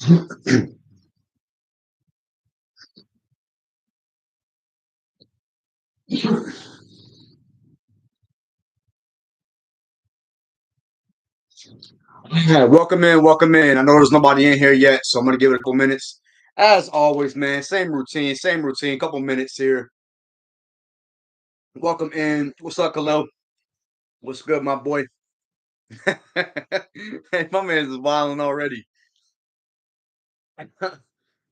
Yeah, welcome in, welcome in. I know there's nobody in here yet, so I'm gonna give it a couple minutes. As always, man, same routine, same routine. Couple minutes here. Welcome in. What's up, Khalil? What's good, my boy? Hey, my man's wilding already. I'm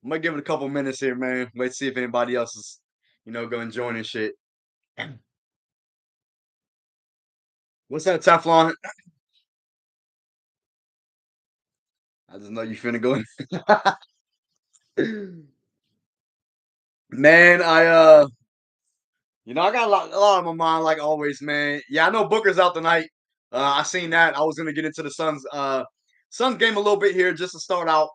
gonna give it a couple minutes here, man. Let's see if anybody else is, going to join and shit. What's that, Teflon? I just know you finna go in. Man, I got a lot on my mind, like always, man. Yeah, I know Booker's out tonight. I seen that. I was gonna get into the Suns game a little bit here just to start out.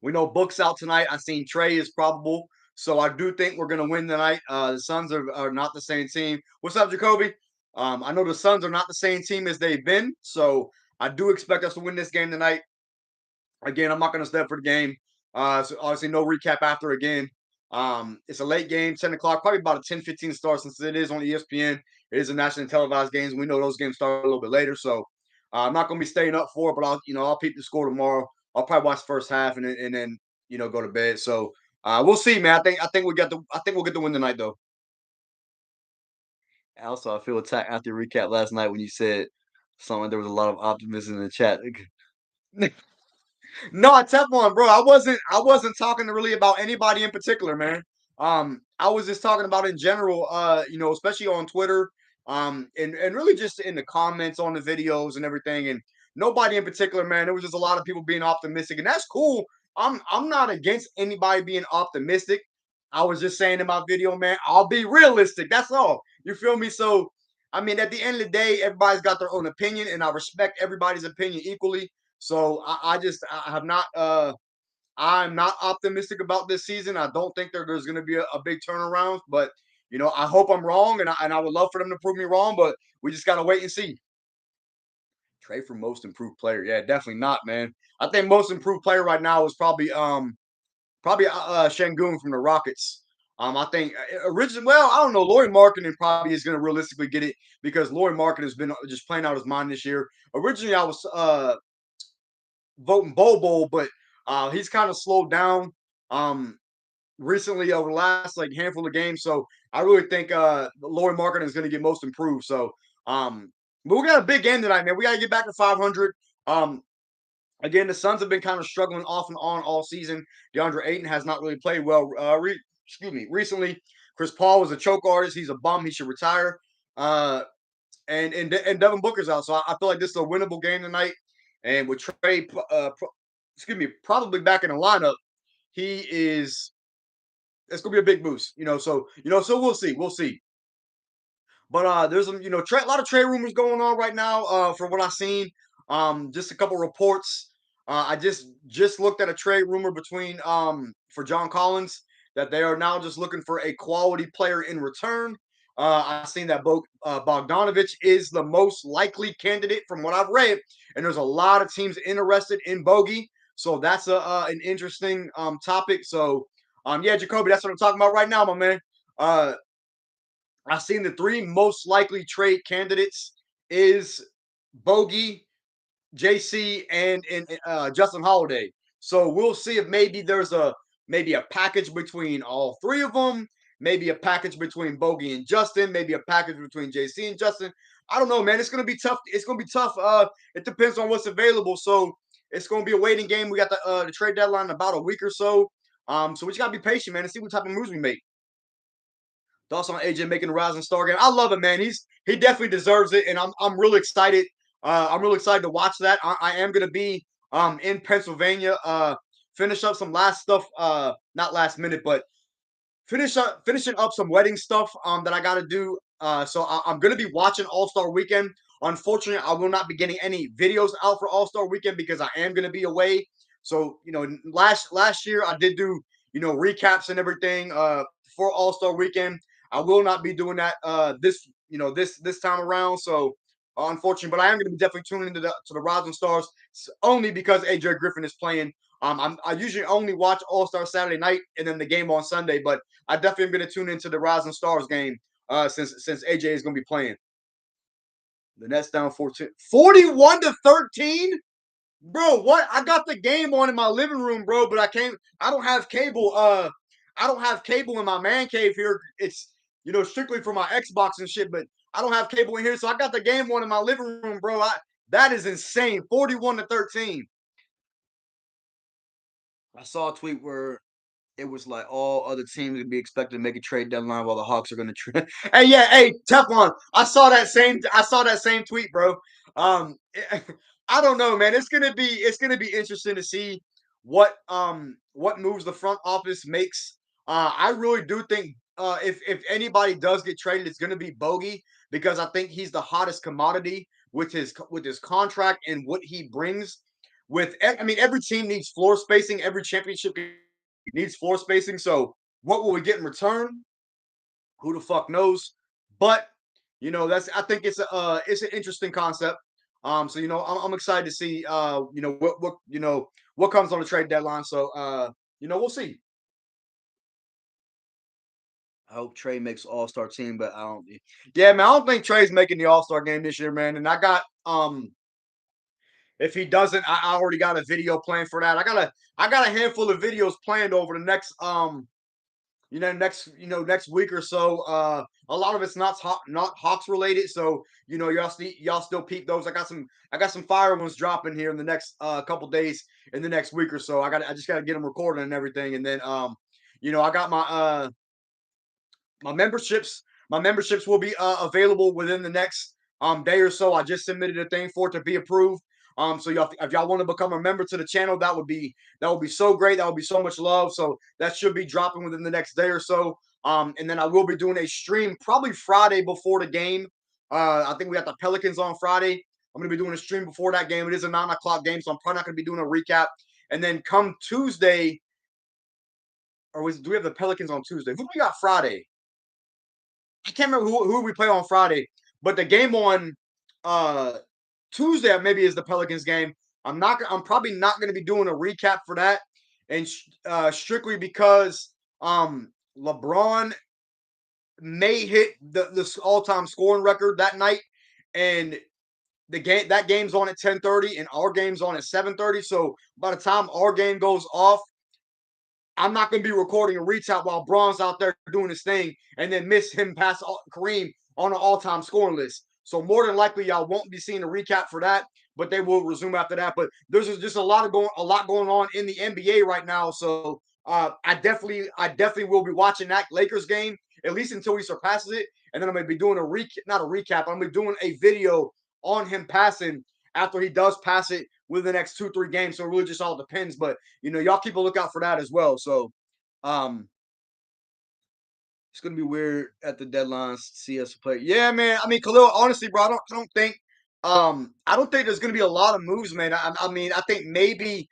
We know Book's out tonight. I seen Trey is probable, so I do think we're gonna win tonight. The Suns are not the same team. What's up, Jacoby? I know the Suns are not the same team as they've been, so I do expect us to win this game tonight. Again, I'm not going to step for the game. So obviously, no recap after again. It's a late game, 10 o'clock, probably about a 10:15 start since it is on ESPN. It is a nationally televised game. We know those games start a little bit later. So I'm not going to be staying up for it, but I'll peep the score tomorrow. I'll probably watch the first half and then go to bed. So we'll see, man. I think we'll get the win tonight, though. Also, I feel attacked after your recap last night when you said something. There was a lot of optimism in the chat. No, I tell one, bro. I wasn't talking really about anybody in particular, man. I was just talking about in general, especially on Twitter, and really just in the comments on the videos and everything, and nobody in particular, man. There was just a lot of people being optimistic, and that's cool. I'm not against anybody being optimistic. I was just saying in my video, man, I'll be realistic. That's all. You feel me? So, I mean, at the end of the day, everybody's got their own opinion, and I respect everybody's opinion equally. So I have not I'm not optimistic about this season. I don't think there's going to be a big turnaround, but I hope I'm wrong, and I would love for them to prove me wrong. But we just gotta wait and see. Trade for most improved player, yeah, definitely not, man. I think most improved player right now is probably Shangoon from the Rockets. I think originally, well, I don't know. Laurie Markkinen probably is going to realistically get it because Laurie Markkinen has been just playing out his mind this year. Originally, I was voting Bobo, but he's kind of slowed down recently over the last like handful of games. So I really think Laurie Marketing is going to get most improved. So, but we got a big game tonight, man. We got to get back to 500. Um, Again, the Suns have been kind of struggling off and on all season. DeAndre Ayton has not really played well. Recently, Chris Paul was a choke artist. He's a bum. He should retire. Uh, and Devin Booker's out, so I feel like this is a winnable game tonight. And with Trey, probably back in the lineup, he is. It's gonna be a big boost, So we'll see, we'll see. But there's some, a lot of trade rumors going on right now. From what I've seen, just a couple reports. I just looked at a trade rumor between for John Collins that they are now just looking for a quality player in return. I've seen that Bogdanovich is the most likely candidate from what I've read, and there's a lot of teams interested in Bogey. So that's an interesting topic. So yeah, Jacoby, that's what I'm talking about right now, my man. Uh, I've seen the three most likely trade candidates is Bogey, JC, and Justin Holiday. So we'll see if maybe a package between all three of them, maybe a package between Bogey and Justin, maybe a package between JC and Justin. I don't know, man. It's gonna be tough. It's gonna be tough. It depends on what's available. So it's gonna be a waiting game. We got the trade deadline in about a week or so. So we just gotta be patient, man, and see what type of moves we make. Thoughts on AJ making the Rising Star game? I love it, man. He definitely deserves it, and I'm really excited. I'm really excited to watch that. I am gonna be in Pennsylvania. Finish up some last stuff. Not last minute, but finishing up some wedding stuff that I got to do. So I'm gonna be watching All Star Weekend. Unfortunately, I will not be getting any videos out for All Star Weekend because I am gonna be away. So last year I did do recaps and everything for All Star Weekend. I will not be doing that this time around. So unfortunately. But I am going to be definitely tuning into the Rising Stars only because AJ Griffin is playing. I usually only watch All Star Saturday night and then the game on Sunday, but I definitely am going to tune into the Rising Stars game since AJ is going to be playing. The Nets down 14, 41 to 13. Bro, what? I got the game on in my living room, bro, but I can't. I don't have cable. I don't have cable in my man cave here. It's strictly for my Xbox and shit, but I don't have cable in here, so I got the game on in my living room, bro. That is insane. 41 to 13. I saw a tweet where it was like all other teams would be expected to make a trade deadline while the Hawks are going to trade. Hey, yeah, hey, Teflon. I saw that same tweet, bro. Um, I don't know, man. It's gonna be interesting to see what moves the front office makes. I really do think if anybody does get traded, it's gonna be Bogey because I think he's the hottest commodity with his contract and what he brings. I mean, every team needs floor spacing. Every championship needs floor spacing. So what will we get in return? Who the fuck knows? But that's I think it's an interesting concept. So I'm excited to see what comes on the trade deadline. So we'll see. I hope Trey makes All Star team, but I don't. Yeah, man, I don't think Trey's making the All Star game this year, man. And I got if he doesn't, I already got a video planned for that. I got a handful of videos planned over the next week or so. A lot of it's not Hawks related, so y'all still peep those. I got some fire ones dropping here in the next couple days in the next week or so. I just gotta get them recorded and everything, and then I got my memberships. My memberships will be available within the next day or so. I just submitted a thing for it to be approved. So y'all, if y'all want to become a member to the channel, that would be so great. That would be so much love. So that should be dropping within the next day or so. And then I will be doing a stream probably Friday before the game. I think we got the Pelicans on Friday. I'm gonna be doing a stream before that game. It is a 9 o'clock game, so I'm probably not gonna be doing a recap. And then come Tuesday, do we have the Pelicans on Tuesday? Who do we got Friday? I can't remember who we play on Friday, but the game on uh Tuesday maybe is the Pelicans game. I'm probably not going to be doing a recap for that, and strictly because LeBron may hit the all time scoring record that night, and that game's on at 10:30, and our game's on at 7:30. So by the time our game goes off, I'm not going to be recording a recap while Braun's out there doing his thing and then miss him past Kareem on an all-time scoring list. So more than likely, y'all won't be seeing a recap for that, but they will resume after that. But there's just a lot going on in the NBA right now. So I definitely will be watching that Lakers game at least until he surpasses it, and then I'm gonna be doing not a recap. I'm gonna be doing a video on him passing after he does pass it within the next 2-3 games. So it really just all depends. But y'all keep a lookout for that as well. So um it's gonna be weird at the deadlines to see us play. Yeah, man. I mean, Khalil, honestly, bro, I don't think there's gonna be a lot of moves, man. I mean, I think maybe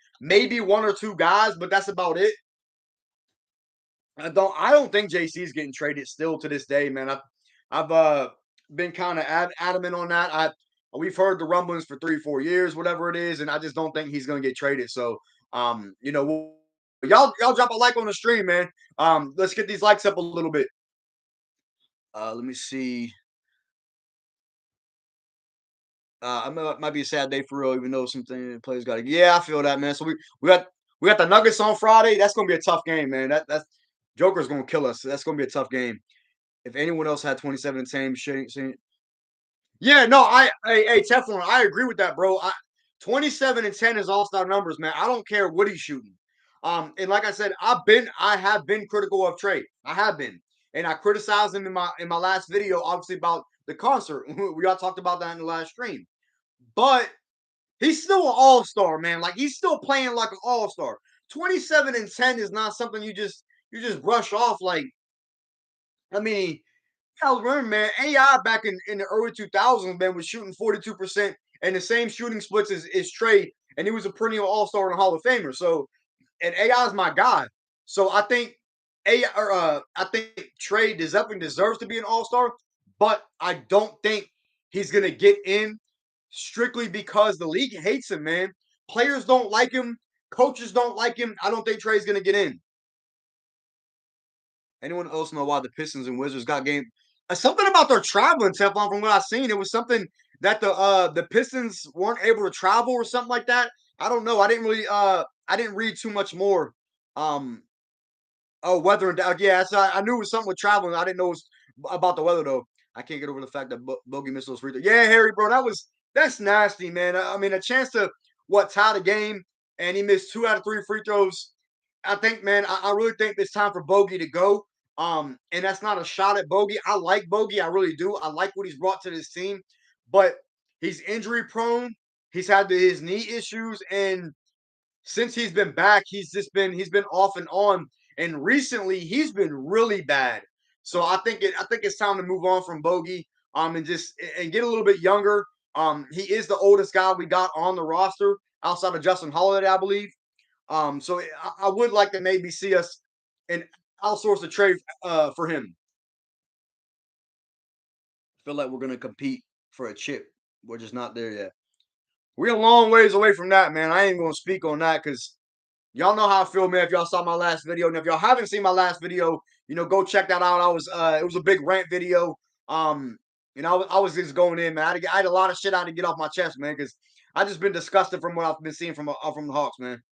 one or two guys, but that's about it. I don't think JC's getting traded still to this day, man. I've been kind of adamant on that. We've heard the rumblings for 3-4 years, whatever it is, and I just don't think he's gonna get traded. So y'all drop a like on the stream, man. Let's get these likes up a little bit. Let me see. Might be a sad day for real, even though something players got to. Yeah, I feel that, man. So we got the Nuggets on Friday. That's gonna be a tough game, man. That's Joker's gonna kill us. So that's gonna be a tough game. If anyone else had 27 and 10, yeah, no, hey Teflon, I agree with that, bro. 27 and 10 is all-star numbers, man. I don't care what he's shooting. And like I said, I have been critical of Trey. I have been. And I criticized him in my last video, obviously, about the concert. We all talked about that in the last stream. But he's still an all-star, man. Like he's still playing like an all-star. 27 and 10 is not something you just brush off. Like, I mean, I remember, man, AI back in the early 2000s, man, was shooting 42% and the same shooting splits as Trey, and he was a perennial all-star and Hall of Famer. So, and AI is my guy. So I think Trey definitely deserves to be an all-star, but I don't think he's gonna get in strictly because the league hates him, man. Players don't like him, coaches don't like him. I don't think Trey's gonna get in. Anyone else know why the Pistons and Wizards got game? Something about their traveling, Teflon. From what I've seen, it was something that the Pistons weren't able to travel or something like that. I don't know. I didn't read too much more. Um, oh, weather and yeah, I knew it was something with traveling. I didn't know it was about the weather though. I can't get over the fact that Bogey missed those free throws. Yeah, Harry, bro, that's nasty, man. I mean, a chance to tie the game, and he missed 2 out of 3 free throws. I think, man, I really think it's time for Bogey to go. And that's not a shot at Bogey. I like Bogey, I really do. I like what he's brought to this team, but he's injury prone. He's had his knee issues, and since he's been back, he's been off and on. And recently, he's been really bad. So I think it's time to move on from Bogey. And just and get a little bit younger. He is the oldest guy we got on the roster outside of Justin Holiday, I believe. So I would like to maybe see us and outsource the trade for him. Feel like we're gonna compete for a chip. We're just not there yet. We're a long ways away from that, man. I ain't gonna speak on that because y'all know how I feel, man. If y'all saw my last video, and if y'all haven't seen my last video, go check that out. It was a big rant video. I was just going in, man. I had a lot of shit I had to get off my chest, man, because I just been disgusted from what I've been seeing from the Hawks, man.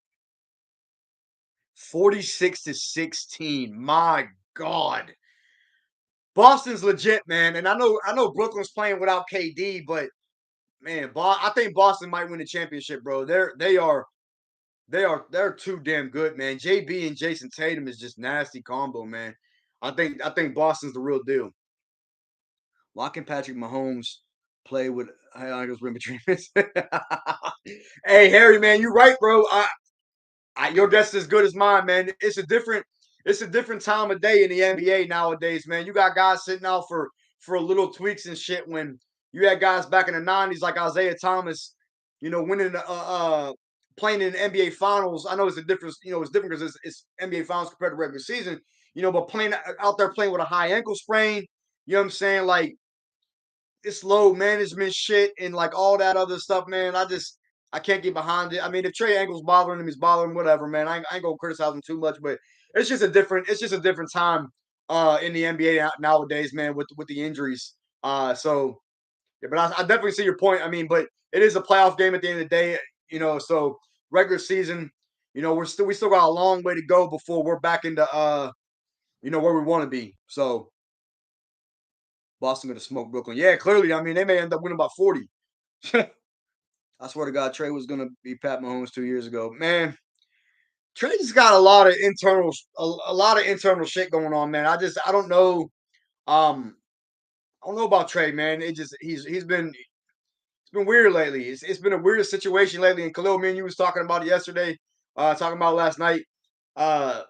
46-16. My God. Boston's legit, man. And I know Brooklyn's playing without KD, but man, I think Boston might win the championship, bro. They're too damn good, man. JB and Jason Tatum is just nasty combo, man. I think Boston's the real deal. Why can Patrick Mahomes play with I guess rim betreatments? Hey, Harry, man, you're right, bro. Your guess is as good as mine, man. It's a different time of day in the NBA nowadays, man. You got guys sitting out for little tweaks and shit when you had guys back in the 90s like Isaiah Thomas, winning playing in the NBA finals. I know it's a difference, it's different because it's NBA finals compared to regular season, but playing out there playing with a high ankle sprain, you know what I'm saying? Like it's low management shit and like all that other stuff, man. I can't get behind it. I mean, if Trey Angle's bothering him, he's bothering him, whatever, man. I ain't gonna criticize him too much, but it's just a different time in the NBA nowadays, man, with the injuries. So yeah, but I definitely see your point. I mean, but it is a playoff game at the end of the day, so regular season, we still got a long way to go before we're back into where we want to be. So Boston gonna smoke Brooklyn. Yeah, clearly. I mean, they may end up winning by 40. I swear to God, Trey was gonna be Pat Mahomes 2 years ago. Man, Trey's got a lot of internal shit going on, man. I don't know. I don't know about Trey, man. It's been weird lately. It's been a weird situation lately. And Khalil, me and you was talking about it yesterday, talking about last night. Uh,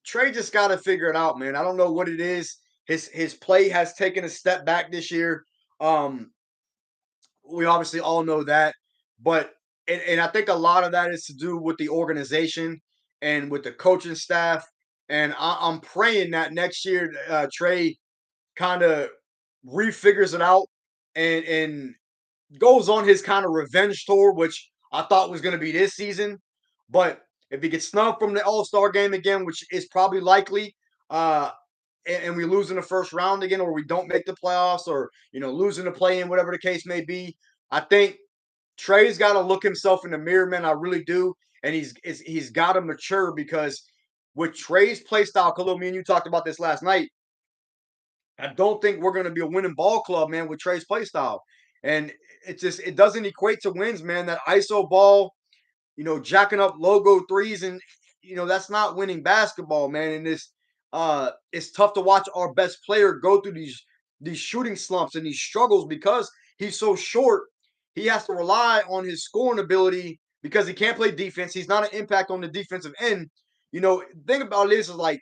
Trey just got to figure it out, man. I don't know what it is. His play has taken a step back this year. Um, we obviously all know that, but and I think a lot of that is to do with the organization and with the coaching staff. And I'm praying that next year Trey kind of refigures it out and goes on his kind of revenge tour, which I thought was going to be this season. But if he gets snubbed from the All Star game again, which is probably likely, uh, and we lose in the first round again, or we don't make the playoffs, or losing the play in, whatever the case may be, I think Trey's got to look himself in the mirror, man. I really do, and he's got to mature because with Trey's play style, Khalil, me and you talked about this last night. I don't think we're going to be a winning ball club, man, with Trey's play style. And it doesn't equate to wins, man. That ISO ball, jacking up logo threes, and that's not winning basketball, man. And it's tough to watch our best player go through these shooting slumps and these struggles because he's so short. He has to rely on his scoring ability because he can't play defense. He's not an impact on the defensive end. Think about this is like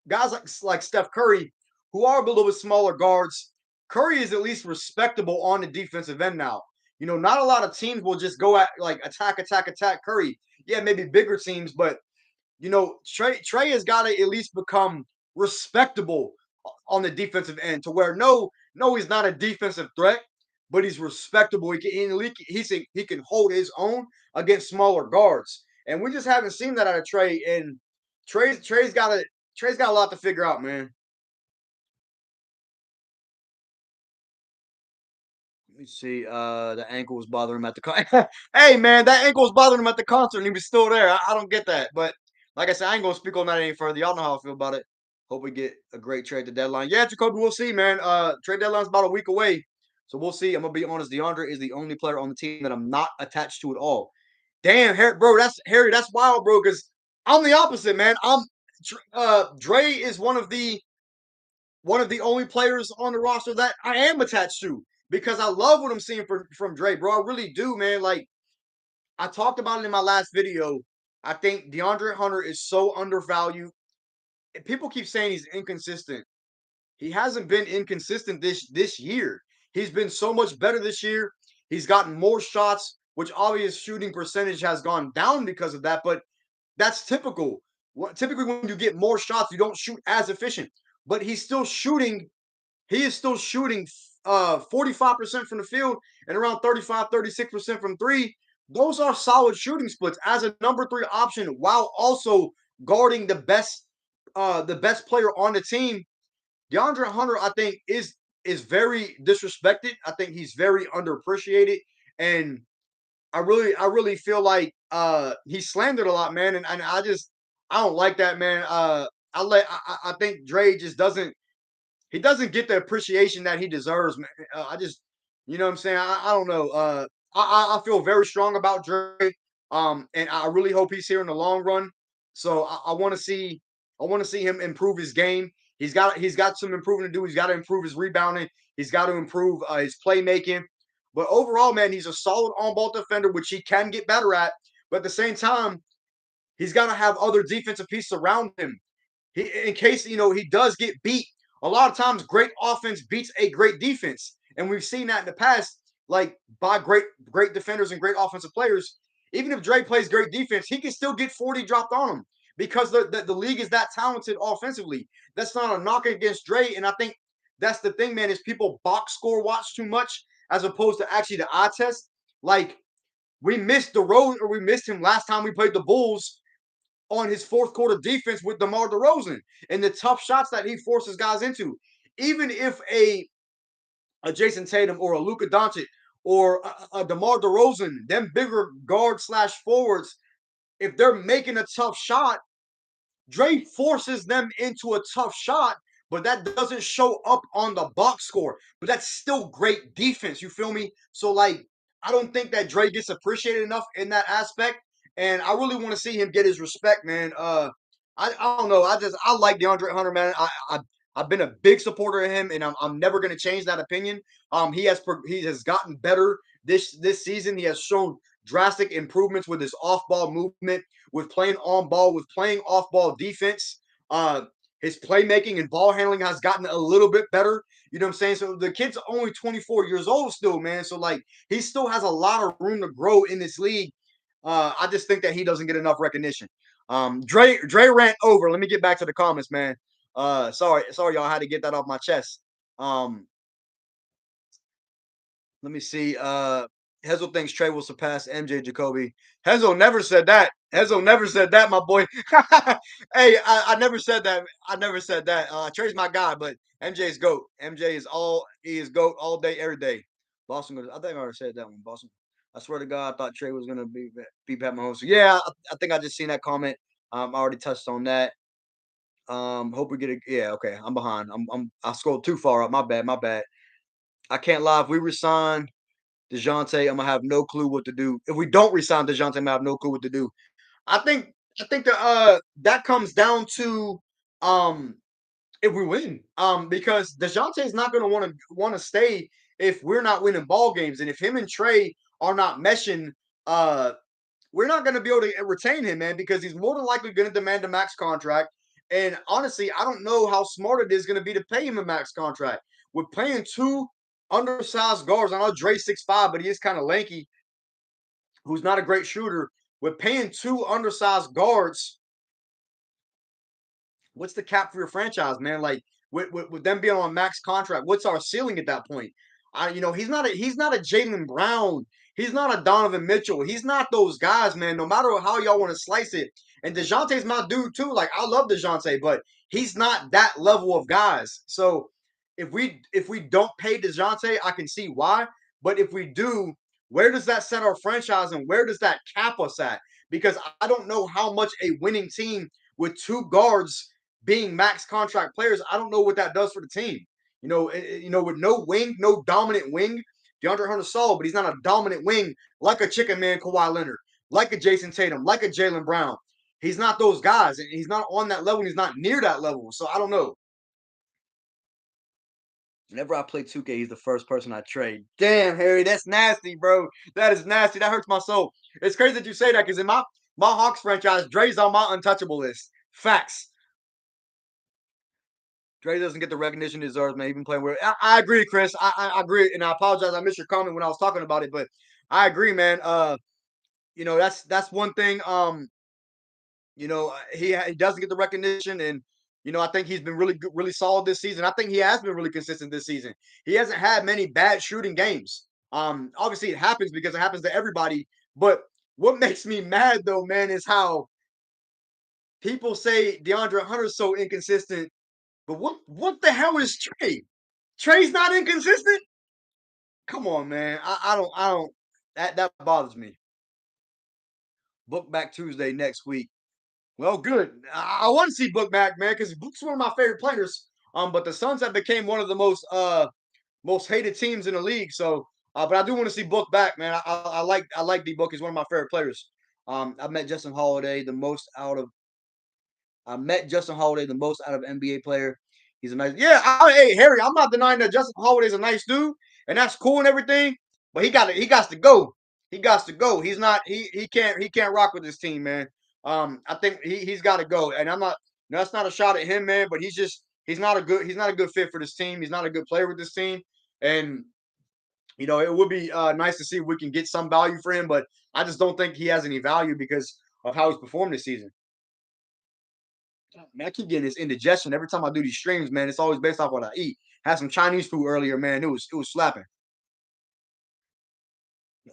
guys like Steph Curry, who are a little bit smaller guards. Curry is at least respectable on the defensive end now. Not a lot of teams will just go at like attack Curry. Yeah, maybe bigger teams, but Trey has got to at least become respectable on the defensive end to where no, he's not a defensive threat, but he's respectable. He can hold his own against smaller guards, and we just haven't seen that out of Trey. And Trey's got a lot to figure out, man. Let me see. The ankle was bothering him at the hey, man, that ankle was bothering him at the concert, and he was still there. I don't get that, but like I said, I ain't gonna speak on that any further. Y'all know how I feel about it. Hope we get a great trade to deadline. Yeah, Jacoby, we'll see, man. Trade deadline's about a week away, so we'll see. I'm gonna be honest. DeAndre is the only player on the team that I'm not attached to at all. Damn, Harry, bro, that's Harry. That's wild, bro. Because I'm the opposite, man. Dre is one of the only players on the roster that I am attached to because I love what I'm seeing from Dre, bro. I really do, man. Like I talked about it in my last video. I think DeAndre Hunter is so undervalued. People keep saying he's inconsistent. He hasn't been inconsistent this year. He's been so much better this year. He's gotten more shots, which obvious shooting percentage has gone down because of that. But that's typical. Typically, when you get more shots, you don't shoot as efficient. But he's still shooting he is still shooting 45% from the field and around 35, 36% from three. Those are solid shooting splits as a number three option while also guarding the best player on the team. DeAndre Hunter, I think, is very disrespected. I think he's very underappreciated. And I really feel like he's slandered a lot, man. And I don't like that, man. I think Dre just doesn't get the appreciation that he deserves, man. I just, you know what I'm saying? I don't know. I feel very strong about Drake, and I really hope he's here in the long run. So I want to see, him improve his game. He's got some improving to do. He's got to improve his rebounding. He's got to improve his playmaking. But overall, man, he's a solid on-ball defender, which he can get better at. But at the same time, he's got to have other defensive pieces around him. In case he does get beat. A lot of times, great offense beats a great defense, and we've seen that in the past, like by great defenders and great offensive players. Even if Dre plays great defense, he can still get 40 dropped on him because the league is that talented offensively. That's not a knock against Dre, and I think that's the thing, man. Is people box score watch too much as opposed to actually the eye test. Like we missed him last time we played the Bulls on his fourth quarter defense with DeMar DeRozan and the tough shots that he forces guys into. Even if a Jason Tatum or a Luka Doncic or a DeMar DeRozan, them bigger guard slash forwards, if they're making a tough shot, Dre forces them into a tough shot, but that doesn't show up on the box score. But that's still great defense. You feel me? So like, I don't think that Dre gets appreciated enough in that aspect, and I really want to see him get his respect, man. I don't know. I like DeAndre Hunter, man. I've been a big supporter of him, and I'm never going to change that opinion. He has gotten better this season. He has shown drastic improvements with his off ball movement, with playing on ball, with playing off ball defense. Uh, his playmaking and ball handling has gotten a little bit better. You know what I'm saying? So the kid's only 24 years old still, man. So like he still has a lot of room to grow in this league. I just think that he doesn't get enough recognition. Dre rant over. Let me get back to the comments, man. Sorry, y'all. I had to get that off my chest. Let me see. Hezel thinks Trey will surpass MJ Jacoby. Hezel never said that. Hezel never said that, my boy. Hey, I never said that. I never said that. Trey's my guy, but MJ's GOAT. MJ is he is GOAT all day, every day. Boston, I think I already said that one. Boston. I swear to God, I thought Trey was gonna be Pat Mahomes. So yeah, I think I just seen that comment. I already touched on that. Hope we get it. Yeah, okay. I'm behind. I scrolled too far up. My bad. My bad. I can't lie. If we resign DeJounte, I'm gonna have no clue what to do. If we don't resign DeJounte, I'm gonna have no clue what to do. I think that comes down to um if we win. Because DeJounte is not gonna wanna stay if we're not winning ball games. And if him and Trey are not meshing, uh we're not going to be able to retain him, man, because he's more than likely going to demand a max contract. And honestly, I don't know how smart it is going to be to pay him a max contract. We're paying two undersized guards. I know Dre's 6'5", but he is kind of lanky, who's not a great shooter. We're paying two undersized guards. What's the cap for your franchise, man? Like with them being on max contract, what's our ceiling at that point? he's not a Jalen Brown. He's not a Donovan Mitchell. He's not those guys, man. No matter how y'all want to slice it. And DeJounte's my dude too. Like I love DeJounte, but he's not that level of guys. So if we don't pay DeJounte, I can see why. But if we do, where does that set our franchise and where does that cap us at? Because I don't know how much a winning team with two guards being max contract players, I don't know what that does for the team. With no wing, no dominant wing, DeAndre Hunter's solid, but he's not a dominant wing like a chicken man Kawhi Leonard, like a Jason Tatum, like a Jalen Brown. He's not those guys, and he's not on that level, and he's not near that level. So I don't know. Whenever I play 2K, he's the first person I trade. Damn, Harry, that's nasty, bro. That is nasty. That hurts my soul. It's crazy that you say that because in my Hawks franchise, Dre's on my untouchable list. Facts. Dre doesn't get the recognition he deserves, man. Even playing with. I agree, Chris. I agree, and I apologize. I missed your comment when I was talking about it, but I agree, man. That's one thing. He doesn't get the recognition, and I think he's been really good, really solid this season. I think he has been really consistent this season. He hasn't had many bad shooting games. Obviously it happens because it happens to everybody. But what makes me mad though, man, is how people say DeAndre Hunter's so inconsistent. But what the hell is Trey? Trey's not inconsistent. Come on, man. I don't. That bothers me. Book back Tuesday next week. Well, good. I want to see Book back, man, because Book's one of my favorite players. But the Suns have became one of the most hated teams in the league. So, but I do want to see Book back, man. I like D Book. He's one of my favorite players. I met Justin Holiday the most out of I met Justin Holiday the most out of NBA player. He's a nice, yeah. Hey Harry, I'm not denying that Justin Holiday's a nice dude, and that's cool and everything. But he got to go. He got to go. He's not. He can't rock with this team, man. I think he's got to go. And I'm not. That's not a shot at him, man. But he's not a good fit for this team. He's not a good player with this team. And it would be nice to see if we can get some value for him. But I just don't think he has any value because of how he's performed this season. Man, I keep getting this indigestion every time I do these streams, man. It's always based off what I eat. Had some Chinese food earlier, man. It was slapping.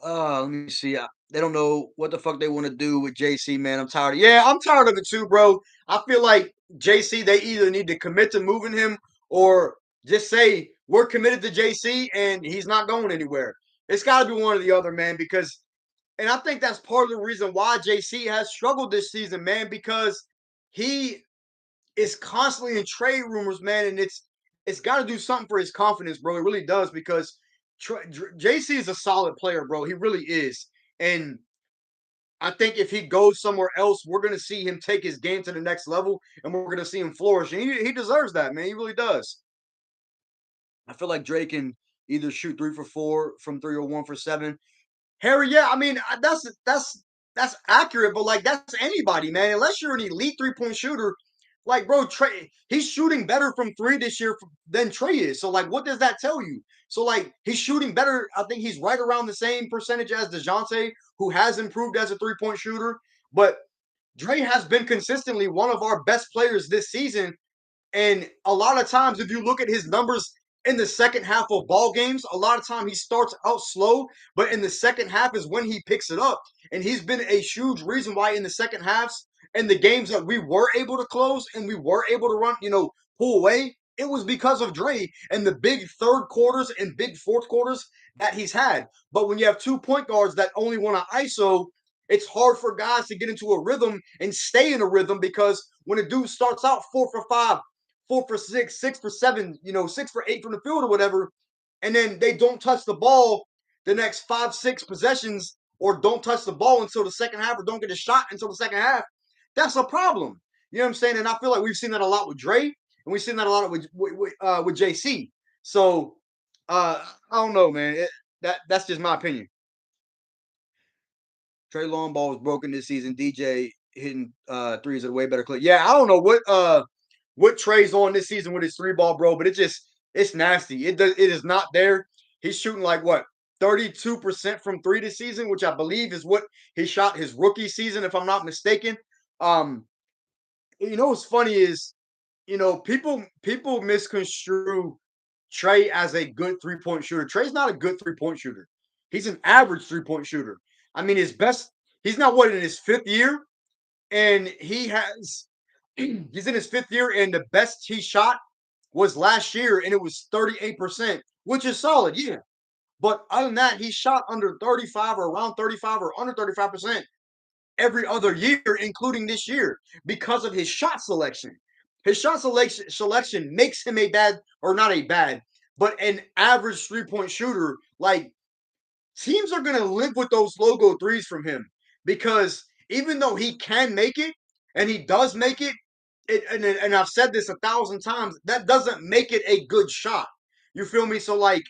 Let me see. They don't know what the fuck they want to do with JC, man. I'm tired. Yeah, I'm tired of it too, bro. I feel like JC, they either need to commit to moving him or just say we're committed to JC and he's not going anywhere. It's got to be one or the other, man. And I think that's part of the reason why JC has struggled this season, man. Because he is constantly in trade rumors, man, and it's got to do something for his confidence, bro. It really does because JC is a solid player, bro. He really is, and I think if he goes somewhere else, we're gonna see him take his game to the next level, and we're gonna see him flourish. And he deserves that, man. He really does. I feel like Drake can either shoot 3 for 4 from three or 1 for 7. Harry, yeah, I mean that's accurate, but like that's anybody, man. Unless you're an elite 3-point shooter, like bro, Trey, he's shooting better from three this year than Trey is. So like, what does that tell you? So like, he's shooting better. I think he's right around the same percentage as Dejounte, who has improved as a 3-point shooter. But Dre has been consistently one of our best players this season, and a lot of times, if you look at his numbers in the second half of ball games, a lot of time he starts out slow, but in the second half is when he picks it up. And he's been a huge reason why in the second halves and the games that we were able to close and we were able to run, pull away, it was because of Dre and the big third quarters and big fourth quarters that he's had. But when you have 2 point guards that only want to ISO, it's hard for guys to get into a rhythm and stay in a rhythm because when a dude starts out 4 for 5, 4 for 6, 6 for 7, 6 for 8 from the field or whatever, and then they don't touch the ball the next 5, 6 possessions, or don't touch the ball until the second half, or don't get a shot until the second half. That's a problem. You know what I'm saying? And I feel like we've seen that a lot with Dre, and we've seen that a lot with JC. So I don't know, man. That's just my opinion. Trey Longball was broken this season. DJ hitting threes at a way better clip. Yeah, I don't know what Trey's on this season with his 3 ball, bro, but it's nasty. It is not there. He's shooting like what 32% from three this season, which I believe is what he shot his rookie season, if I'm not mistaken. Um, what's funny is, people misconstrue Trey as a good 3-point shooter. Trey's not a good 3-point shooter. He's an average 3-point shooter. I mean, his best, he's not what in his fifth year, and he has he's in his fifth year, and the best he shot was last year, and it was 38%, which is solid, yeah. But other than that, he shot under 35 or around 35 or under 35% every other year, including this year, because of his shot selection. His shot selection makes him a bad, or not a bad, but an average 3-point shooter. Like, teams are going to live with those logo threes from him because even though he can make it and he does make it, and I've said this 1,000 times, that doesn't make it a good shot. You feel me? So, like,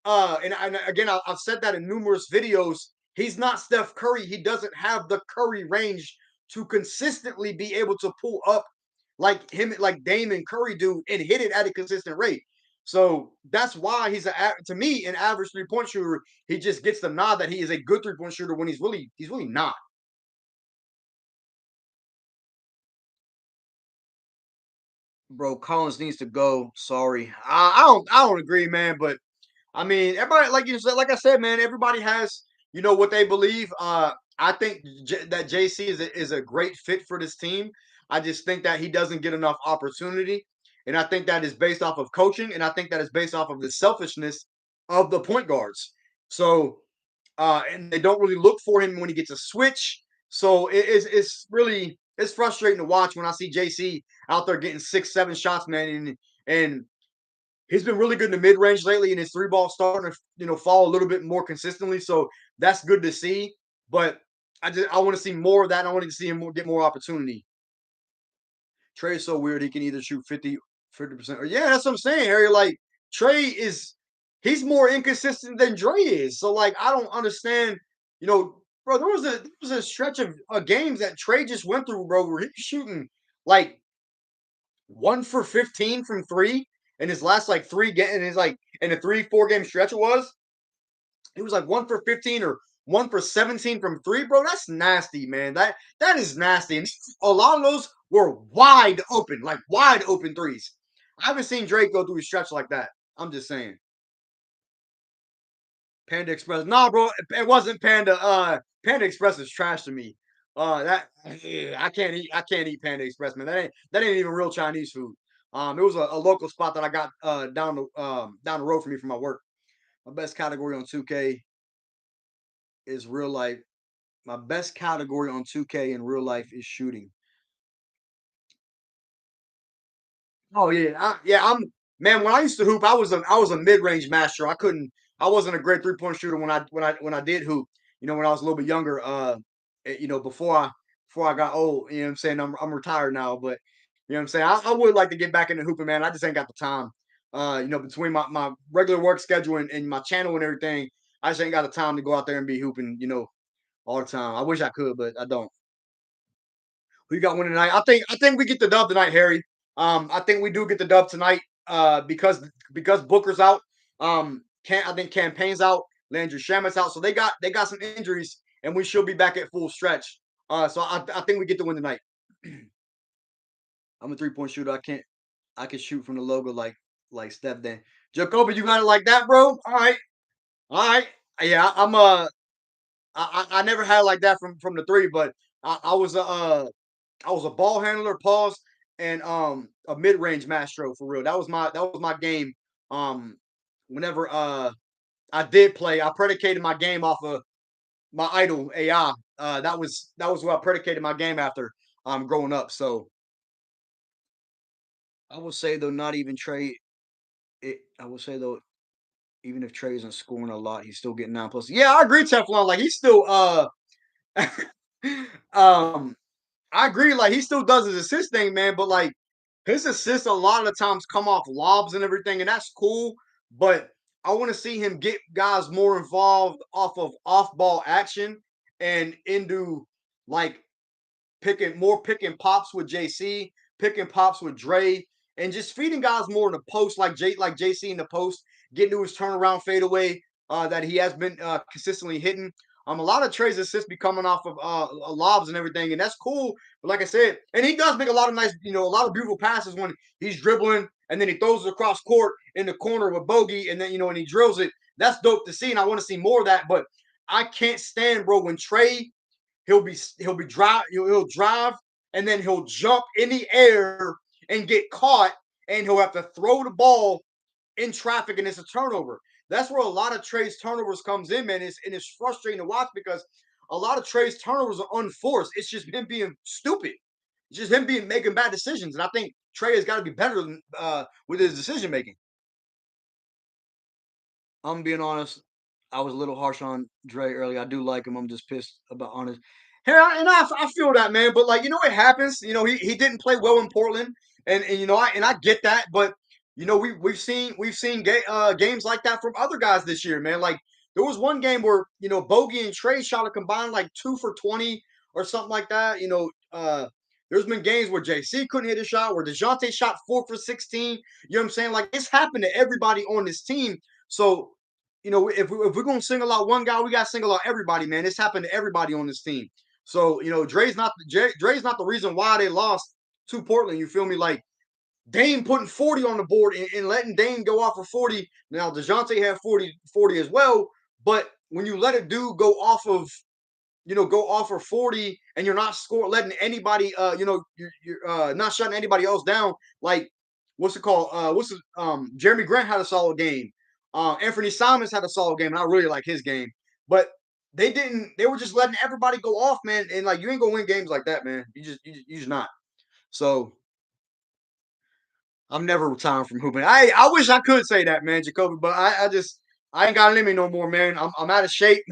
and again, I've said that in numerous videos. He's not Steph Curry. He doesn't have the Curry range to consistently be able to pull up like him, like Dame and Curry do, and hit it at a consistent rate. So that's why he's to me an average 3-point shooter. He just gets the nod that he is a good 3-point shooter when he's really not. Bro, Collins needs to go. Sorry, I don't agree, man. But I mean, everybody, like you said, like I said, man, everybody has, what they believe. I think that JC is a great fit for this team. I just think that he doesn't get enough opportunity, and I think that is based off of coaching, and I think that is based off of the selfishness of the point guards. So, and they don't really look for him when he gets a switch. So it's really it's frustrating to watch when I see JC out there getting 6, 7 shots, man, and he's been really good in the mid range lately, and his three ball starting to fall a little bit more consistently. So that's good to see. But I want to see more of that. And I want to see him get more opportunity. Trey is so weird. He can either shoot 50% or yeah, that's what I'm saying, Harry. Like Trey is he's more inconsistent than Dre is. So like I don't understand, bro. There was a stretch of games that Trey just went through, bro, where he was shooting like 1 for 15 from three in his last like three games, and his like in a 3-4 game stretch it was like 1 for 15 or 1 for 17 from three, bro. That's nasty, man. That is nasty. And a lot of those were wide open threes. I haven't seen Drake go through a stretch like that. I'm just saying. Panda Express. Nah, bro, it wasn't Panda. Panda Express is trash to me. That I can't eat Panda Express, man. That ain't even real Chinese food. It was a local spot that I got down the road from me from my work. My best category on 2K is real life. My best category on 2K in real life is shooting. Oh yeah, I'm man. When I used to hoop, I was a mid range master. I wasn't a great 3-point shooter when I did hoop. When I was a little bit younger. Before I got old. You know what I'm saying? I'm retired now, but you know what I'm saying. I would like to get back into hooping, man. I just ain't got the time. Between my regular work schedule and my channel and everything, I just ain't got the time to go out there and be hooping. All the time. I wish I could, but I don't. Who you got winning tonight? I think we get the dub tonight, Harry. I think we do get the dub tonight. Because Booker's out. Can I think campaign's out. Landry Shamit's out. So they got some injuries, and we should be back at full stretch. So I think we get the win tonight. I'm a 3-point shooter. I can shoot from the logo like Steph. Then Jacoby, you got it like that, bro. All right. Yeah, I never had it like that from the three, but I was a ball handler, pause, and a mid range maestro for real. That was my game. Um, Whenever I did play, I predicated my game off of my idol AI. That was what I predicated my game after growing up. So I will say though, not even Trey. I will say though, even if Trey isn't scoring a lot, he's still getting 9 plus. Yeah, I agree, Teflon. Like he's still um I agree. Like he still does his assist thing, man. But like his assists a lot of the times come off lobs and everything, and that's cool. But I want to see him get guys more involved off of off ball action and into like picking pops with JC, picking pops with Dre, and just feeding guys more in the post like JC in the post, getting to his turnaround fadeaway that he has been consistently hitting. A lot of Trey's assists be coming off of lobs and everything, and that's cool. But like I said, and he does make a lot of nice, a lot of beautiful passes when he's dribbling and then he throws it across court in the corner with Bogey, and then and he drills it. That's dope to see, and I want to see more of that. But I can't stand, bro, when Trey he'll drive and then he'll jump in the air and get caught, and he'll have to throw the ball in traffic, and it's a turnover. That's where a lot of Trey's turnovers comes in, man. It's frustrating to watch because a lot of Trey's turnovers are unforced. It's just him being stupid. It's just him being making bad decisions. And I think Trey has got to be better than, with his decision making. I'm being honest. I was a little harsh on Dre earlier. I do like him. I'm just pissed about honest. Here, and I feel that, man. But like, it happens. He didn't play well in Portland, and I get that. But we've seen games like that from other guys this year, man. Like there was one game where Bogey and Trey shot a combined like 2 for 20 or something like that. There's been games where JC couldn't hit a shot, where DeJounte shot 4 for 16. You know what I'm saying? Like it's happened to everybody on this team. So if we're gonna single out one guy, we gotta single out everybody, man. It's happened to everybody on this team. So Dre's not the reason why they lost to Portland. You feel me? Like Dame putting 40 on the board and letting Dame go off for 40. Now DeJounte had 40 as well, but when you let a dude go off for 40 and you're not letting anybody you're not shutting anybody else down, like what's it called? Jeremy Grant had a solid game. Anthony Simons had a solid game, and I really like his game. But they were just letting everybody go off, man. And like you ain't gonna win games like that, man. You just not. So I'm never retiring from hooping. I wish I could say that, man, Jacoby, but I ain't got a limit no more, man. I'm out of shape.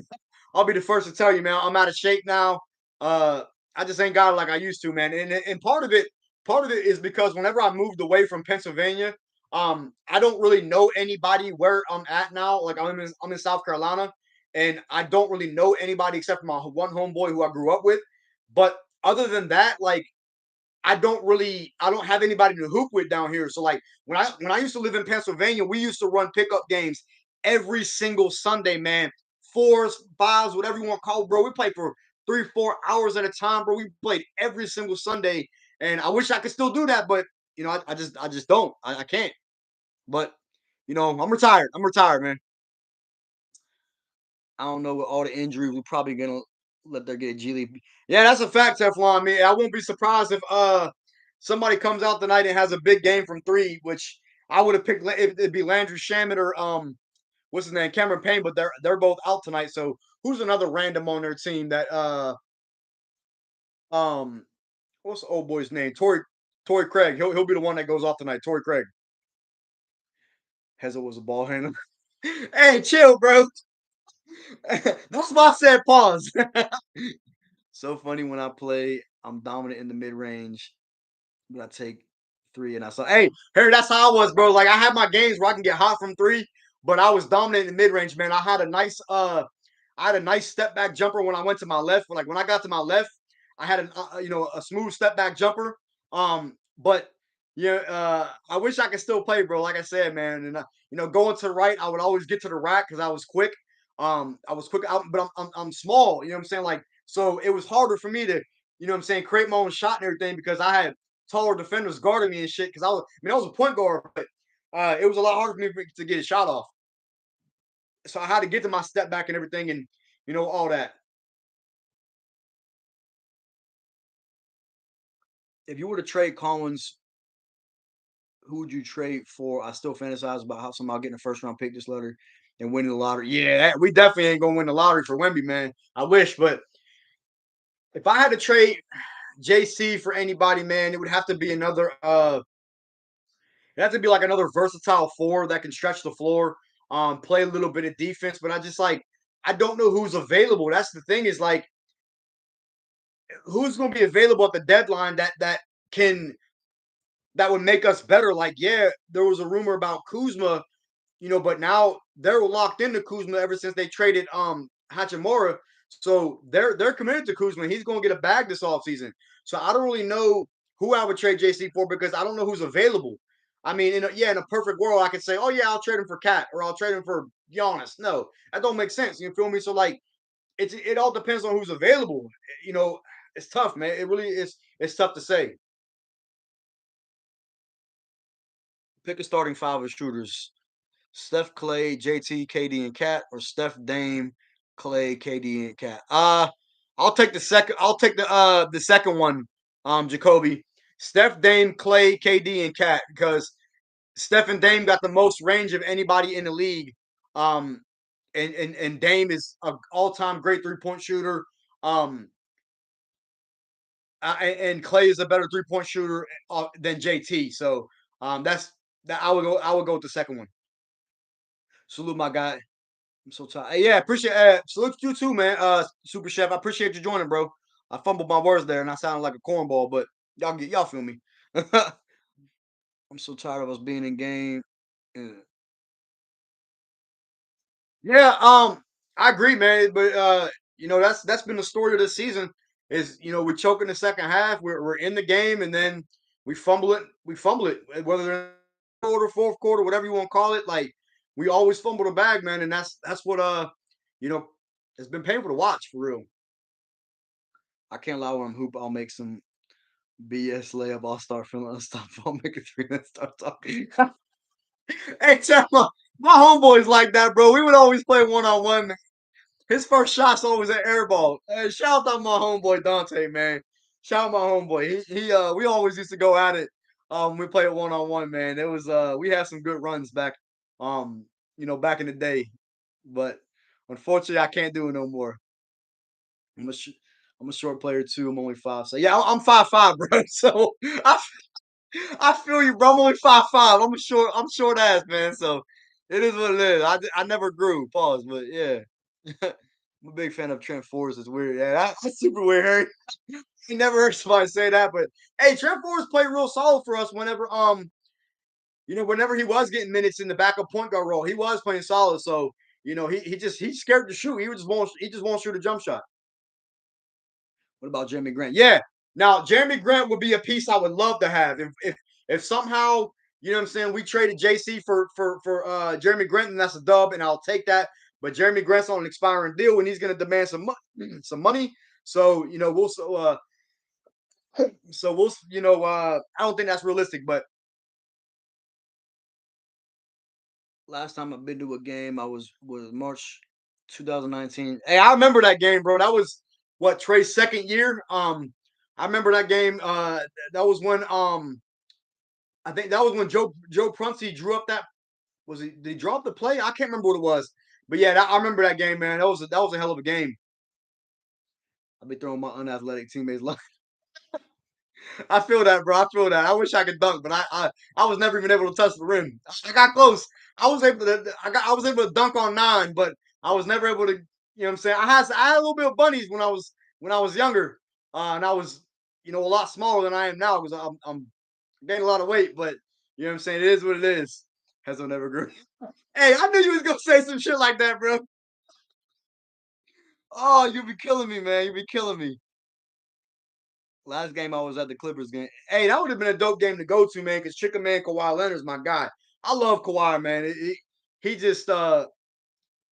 I'll be the first to tell you, man. I'm out of shape now. Uh, I just ain't got it like I used to, man. And part of it is because whenever I moved away from Pennsylvania, I don't really know anybody where I'm at now. Like I'm in South Carolina, and I don't really know anybody except for my one homeboy who I grew up with. But other than that, like I don't have anybody to hoop with down here. So like when I used to live in Pennsylvania, we used to run pickup games every single Sunday, man. Fours, fives, whatever you want to call it, bro. We played for 3, 4 hours at a time, bro. We played every single Sunday. And I wish I could still do that, but I just don't. I can't. But I'm retired. I'm retired, man. I don't know with all the injuries, we're probably gonna let there get G League. Yeah, that's a fact, Teflon. Man, I won't be surprised if somebody comes out tonight and has a big game from three, which I would have picked. It'd be Landry Shamet or what's his name, Cameron Payne, but they're both out tonight. So who's another random on their team that um what's the old boy's name? Torrey Craig. He'll be the one that goes off tonight. Torrey Craig. Heza was a ball handler. Hey, chill, bro. That's why I said pause. So funny when I play, I'm dominant in the mid range, but I take three and I saw, hey, Harry, that's how I was, bro. Like I had my games where I can get hot from three, but I was dominant in the mid range, man. I had a nice step back jumper when I went to my left. Like when I got to my left, I had a smooth step back jumper. But yeah, I wish I could still play, bro. Like I said, man, and going to the right, I would always get to the rack because I was quick. I was quick out, but I'm small. You know what I'm saying? Like so, it was harder for me to what I'm saying, create my own shot and everything because I had taller defenders guarding me and shit. Because I was a point guard, but it was a lot harder for me to get a shot off. So I had to get to my step back and everything, and all that. If you were to trade Collins, who would you trade for? I still fantasize about how somehow getting a first round pick this letter and winning the lottery. Yeah, we definitely ain't gonna win the lottery for Wemby, man. I wish, but if I had to trade JC for anybody, man, it would have to be another. It has to be like another versatile four that can stretch the floor, play a little bit of defense. But I don't know who's available. That's the thing is like who's going to be available at the deadline can that would make us better. Like yeah, there was a rumor about Kuzma, but now they're locked into Kuzma ever since they traded Hachimura. So they're committed to Kuzma. He's going to get a bag this offseason. So I don't really know who I would trade JC for because I don't know who's available. I mean, in a perfect world, I could say, oh yeah, I'll trade him for Cat or I'll trade him for Giannis. No, that don't make sense. You feel me? So like, it all depends on who's available. You know, it's tough, man. It really is. It's tough to say. Pick a starting five of shooters: Steph, Clay, JT, KD, and Cat, or Steph, Dame, Clay, KD, and Cat. I'll take the second. I'll take the second one. Jacoby, Steph, Dame, Clay, KD, and Cat, because Steph and Dame got the most range of anybody in the league. Um, and Dame is an all-time great three-point shooter. Um, and Clay is a better three-point shooter than JT. So that's that. I would go. I would go with the second one. Salute my guy. I'm so tired. Hey, yeah, appreciate. Salute you too, man. Super Chef. I appreciate you joining, bro. I fumbled my words there, and I sounded like a cornball, but y'all feel me. I'm so tired of us being in game. Yeah. Yeah, I agree, man. But that's been the story of this season. Is we choke in the second half. We're in the game, and then we fumble it. We fumble it, whether in quarter, fourth quarter, whatever you want to call it. Like we always fumble the bag, man, and that's what you know, it's been painful to watch for real. I can't lie when I'm hoop. I'll make some BS layup. I'll start feeling unstoppable. I'll make a three and then start talking. Hey, tell my homeboys like that, bro. We would always play one on one. His first shot's always an air ball. Shout out my homeboy Dante, man. Shout out my homeboy. He we always used to go at it. We played one on one, man. It was we had some good runs back back in the day. But unfortunately I can't do it no more. I'm a sh- I'm a short player too. I'm only 5. So yeah, I'm 5'5", bro. So I feel you, bro. I'm only 5'5". I'm short ass, man. So it is what it is. I never grew. Pause, but yeah. I'm a big fan of Trent Forrest. It's weird. Yeah, that's super weird, Harry. You never heard somebody say that, but hey, Trent Forrest played real solid for us whenever he was getting minutes in the backup point guard role. He was playing solid. So, he's scared to shoot. He just won't shoot a jump shot. What about Jeremy Grant? Yeah. Now, Jeremy Grant would be a piece I would love to have. If somehow, what I'm saying, we traded JC for Jeremy Grant, and that's a dub, and I'll take that. But Jeremy Grant's on an expiring deal, and he's going to demand some money. So, I don't think that's realistic. But last time I've been to a game, I was March 2019. Hey, I remember that game, bro. That was what Trey's second year. I remember that game. That was when I think that was when Joe Prunty drew up that. Was he? Did he draw up the play? I can't remember what it was. But yeah, I remember that game, man. That was a hell of a game. I'll be throwing my unathletic teammates. I feel that, bro. I feel that. I wish I could dunk, but I was never even able to touch the rim. I got close. I was able to dunk on 9, but I was never able to. You know what I'm saying? I had a little bit of bunnies when I was younger, and I was a lot smaller than I am now because I'm gaining a lot of weight. But you know what I'm saying? It is what it is. Has never grew. Hey, I knew you was gonna say some shit like that, bro. Oh, you be killing me, man. You be killing me. Last game I was at the Clippers game. Hey, that would have been a dope game to go to, man, because Chicken Man Kawhi Leonard's my guy. I love Kawhi, man. He just I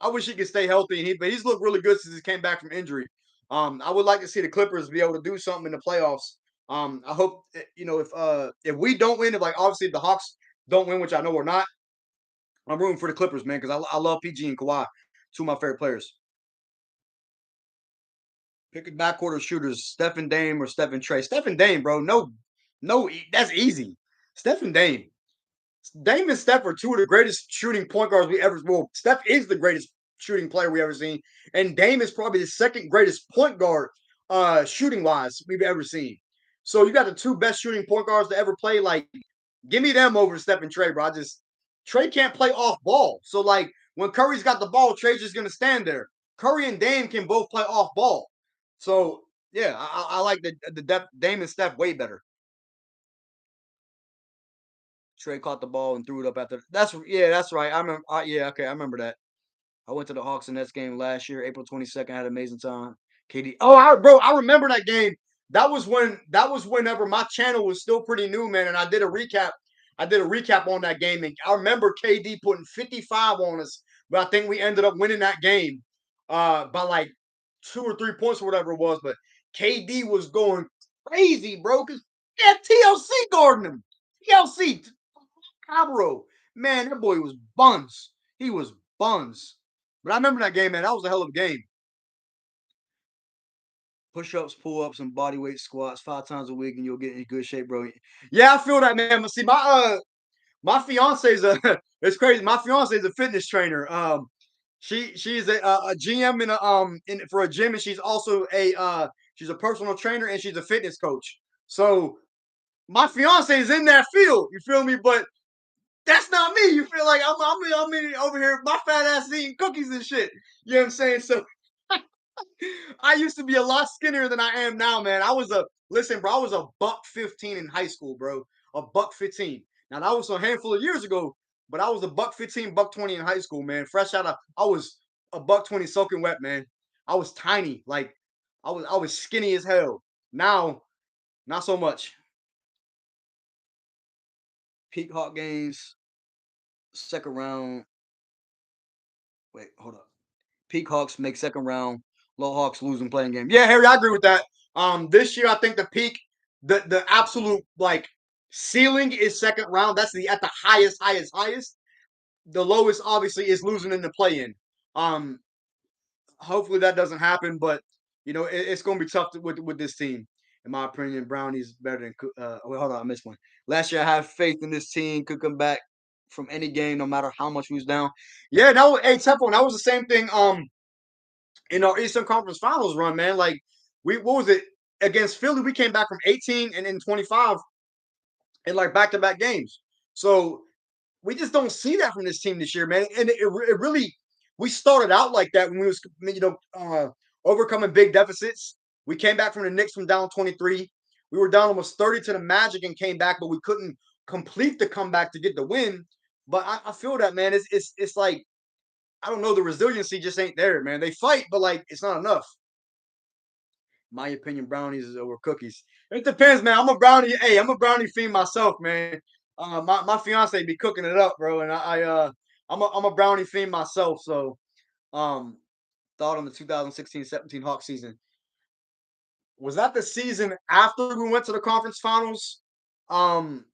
wish he could stay healthy, but he's looked really good since he came back from injury. I would like to see the Clippers be able to do something in the playoffs. I hope if we don't win, if like obviously if the Hawks don't win, which I know we're not, I'm rooting for the Clippers, man, because I love PG and Kawhi, two of my favorite players. Pick a backcourt of shooters, Stephen Dame or Stephen Trey. Stephen Dame, bro. No, no, that's easy. Stephen Dame. Dame and Steph are two of the greatest shooting point guards we ever. Well, Steph is the greatest shooting player we ever seen, and Dame is probably the second greatest point guard, shooting wise, we've ever seen. So you got the two best shooting point guards to ever play. Like, give me them over Steph and Trey, bro. Trey can't play off ball. So like when Curry's got the ball, Trey's just gonna stand there. Curry and Dame can both play off ball. So yeah, I like the depth. Dame and Steph way better. Trey caught the ball and threw it up after. That's right. I remember. Yeah, okay, I remember that. I went to the Hawks and Nets game last year, April 22nd. Had an amazing time. KD. Oh, I remember that game. That was whenever my channel was still pretty new, man. And I did a recap. I did a recap on that game, and I remember KD putting 55 on us, but I think we ended up winning that game by like 2 or 3 points or whatever it was, but KD was going crazy, bro. Cause yeah, TLC guarding him. TLC Cabro. Man, that boy was buns. He was buns. But I remember that game, man. That was a hell of a game. Push-ups, pull-ups, and body weight squats 5 times a week, and you'll get in good shape, bro. Yeah, I feel that, man. But see, my fiance is a it's crazy. My fiance is a fitness trainer. She's a GM for a gym, and she's also she's a personal trainer and she's a fitness coach. So my fiance is in that field. You feel me? But that's not me. You feel like I'm over here, my fat ass eating cookies and shit. You know what I'm saying? So I used to be a lot skinnier than I am now, man. Listen, bro. I was a buck 15 in high school, bro. A buck 15. Now that was a handful of years ago, but I was a buck 15, buck 20 in high school, man. I was a buck 20 soaking wet, man. I was tiny, like I was skinny as hell. Now, not so much. Peak Hawk games, second round. Wait, hold up. Peak Hawks make second round. Low Hawks losing playing game. Yeah, Harry, I agree with that. This year I think the peak, the absolute like ceiling is second round. That's the at the highest. The lowest obviously is losing in the play in. Um, Hopefully that doesn't happen, but it's going to be tough with this team. In my opinion, Brownies better than. Wait, hold on, I missed one. Last year, I have faith in this team could come back from any game, no matter how much we was down. Yeah, that was Temple. That was the same thing. In our Eastern Conference Finals run, man. Like what was it against Philly? We came back from 18 and in 25 in like back-to-back games. So we just don't see that from this team this year, man. And it really we started out like that when we was overcoming big deficits. We came back from the Knicks from down 23. We were down almost 30 to the Magic and came back, but we couldn't complete the comeback to get the win. But I feel that, man. It's like I don't know, the resiliency just ain't there, man. They fight, but like it's not enough. My opinion, brownies is over cookies. It depends, man. I'm a brownie. Hey, I'm a brownie fiend myself, man. My fiance be cooking it up, bro, and I'm a brownie fiend myself. So, um, thought on the 2016-17 Hawk season. Was that the season after we went to the conference finals? Um,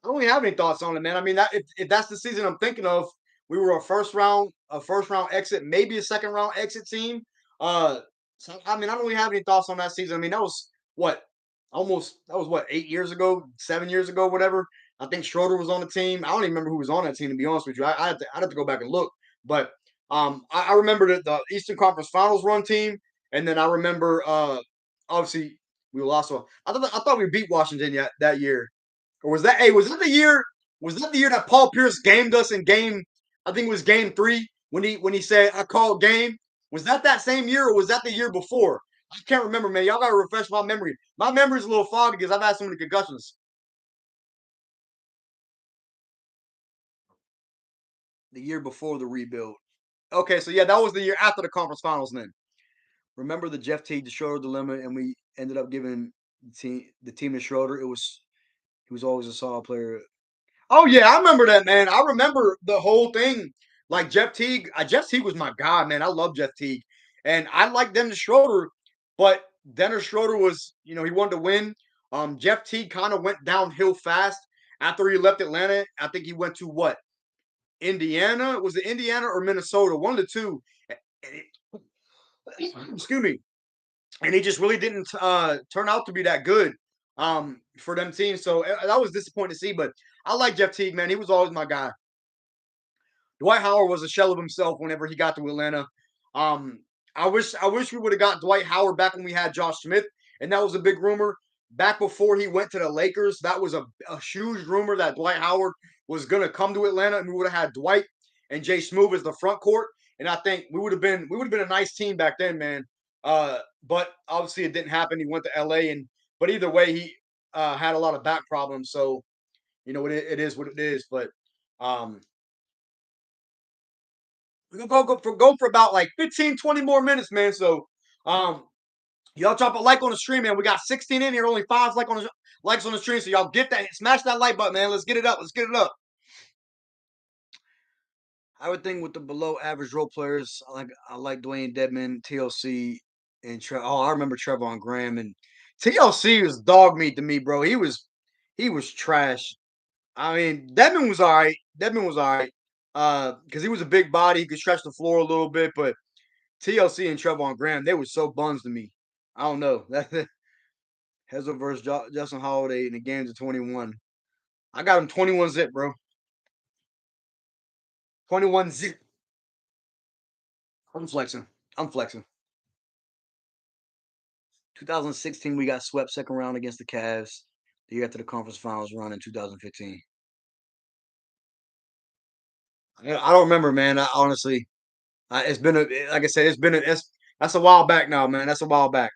I don't really have any thoughts on it, man. I mean, if that's the season I'm thinking of, we were a first round exit, maybe a second round exit team. So I mean, I don't really have any thoughts on that season. I mean, that was what 8 years ago, 7 years ago, whatever. I think Schroeder was on the team. I don't even remember who was on that team, to be honest with you. I'd have to go back and look, but I remember the Eastern Conference Finals run team, and then I remember obviously we lost. I thought we beat Washington that year. Or was that? Hey, was that the year? Was that the year that Paul Pierce gamed us in game? I think it was game 3 when he said I called game. Was that same year or was that the year before? I can't remember, man. Y'all gotta refresh my memory. My memory's a little foggy because I've had so many concussions. The year before the rebuild. Okay, so yeah, that was the year after the conference finals. Then remember the Jeff Teague, the Schroeder dilemma, and we ended up giving the team to Schroeder. He was always a solid player. Oh yeah, I remember that, man. I remember the whole thing. Like Jeff Teague was my guy, man. I love Jeff Teague, and I like Dennis Schroeder, but Dennis Schroeder was, he wanted to win. Jeff Teague kind of went downhill fast after he left Atlanta. I think he went to what? Indiana? Was it Indiana or Minnesota? One of the two. Excuse me. And he just really didn't turn out to be that good for them teams. So that was disappointing to see. But I like Jeff Teague, man. He was always my guy. Dwight Howard was a shell of himself whenever he got to Atlanta. Um, I wish we would have got Dwight Howard back when we had Josh Smith, and that was a big rumor. Back before he went to the Lakers, that was a huge rumor that Dwight Howard was gonna come to Atlanta, and we would have had Dwight and Jay Smoove as the front court. And I think we would have been a nice team back then, man. But obviously it didn't happen. He went to LA, but either way, he had a lot of back problems. So it is what it is. But um, we're gonna go for about like 15, 20 more minutes, man. So um y'all drop a like on the stream, man. We got 16 in here, only 5 likes on the stream. So y'all get that, smash that like button, man. Let's get it up. Let's get it up. I would think with the below average role players, I like Dwayne Dedman, TLC, and I remember Trevon Graham and TLC was dog meat to me, bro. He was trash. I mean, Dedman was all right. Dedman was all right. Because he was a big body, he could stretch the floor a little bit, but TLC and Trevon Graham, they were so buns to me. I don't know. That Hezzo versus Justin Holiday in the games of 21. I got him 21 zip, bro. 21 zip. I'm flexing. I'm flexing. 2016, we got swept second round against the Cavs. The year after the conference finals run in 2015. I don't remember, man. Honestly, it's been like I said, that's a while back now, man. That's a while back.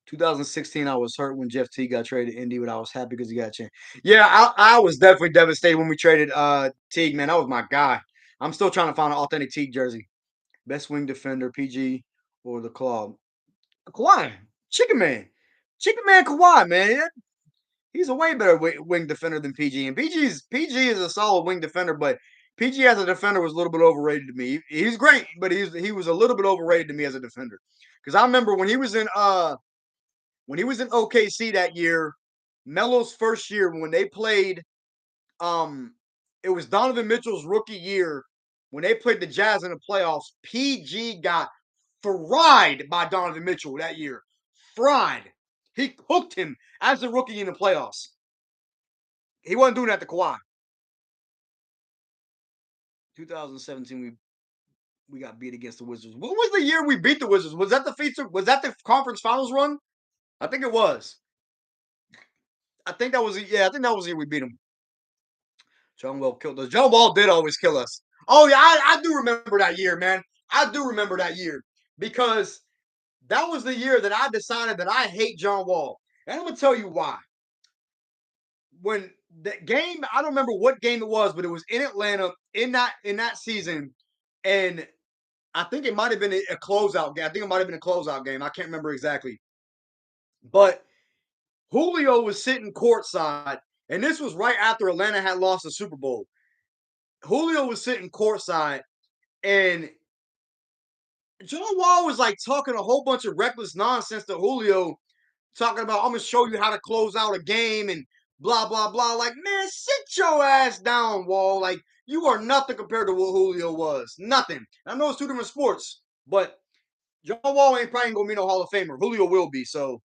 2016, I was hurt when Jeff T got traded to Indy, but I was happy because he got a chance. Yeah, I was definitely devastated when we traded Teague, man. That was my guy. I'm still trying to find an authentic Teague jersey. Best wing defender, PG or the Claw. Kawhi, Chicken Man. Chicken Man Kawhi, man. He's a way better wing defender than PG. And PG is a solid wing defender, but PG as a defender was a little bit overrated to me. He's great, but he was a little bit overrated to me as a defender. Because I remember when he was in OKC that year, Melo's first year when they played, um, it was Donovan Mitchell's rookie year when they played the Jazz in the playoffs. PG got fried by Donovan Mitchell that year. Fried. He cooked him as a rookie in the playoffs. He wasn't doing that to Kawhi. 2017, we got beat against the Wizards. What was the year we beat the Wizards? Was that the feature? Was that the conference finals run? I think it was. I think that was yeah. I think that was the year we beat them. John Wall killed us. John Wall did always kill us. Oh yeah, I do remember that year, man. I do remember that year because that was the year that I decided that I hate John Wall, and I'm gonna tell you why. When that game, I don't remember what game it was, but it was in Atlanta in that season, and I think it might have been a closeout game. I think it might have been a closeout game. I can't remember exactly, but Julio was sitting courtside, and this was right after Atlanta had lost the Super Bowl. Julio was sitting courtside, and John Wall was like talking a whole bunch of reckless nonsense to Julio, talking about I'm gonna show you how to close out a game and blah blah blah. Like, man, sit your ass down, Wall. Like, you are nothing compared to what Julio was. Nothing. I know it's two different sports, but John Wall ain't probably gonna be no Hall of Famer. Julio will be. So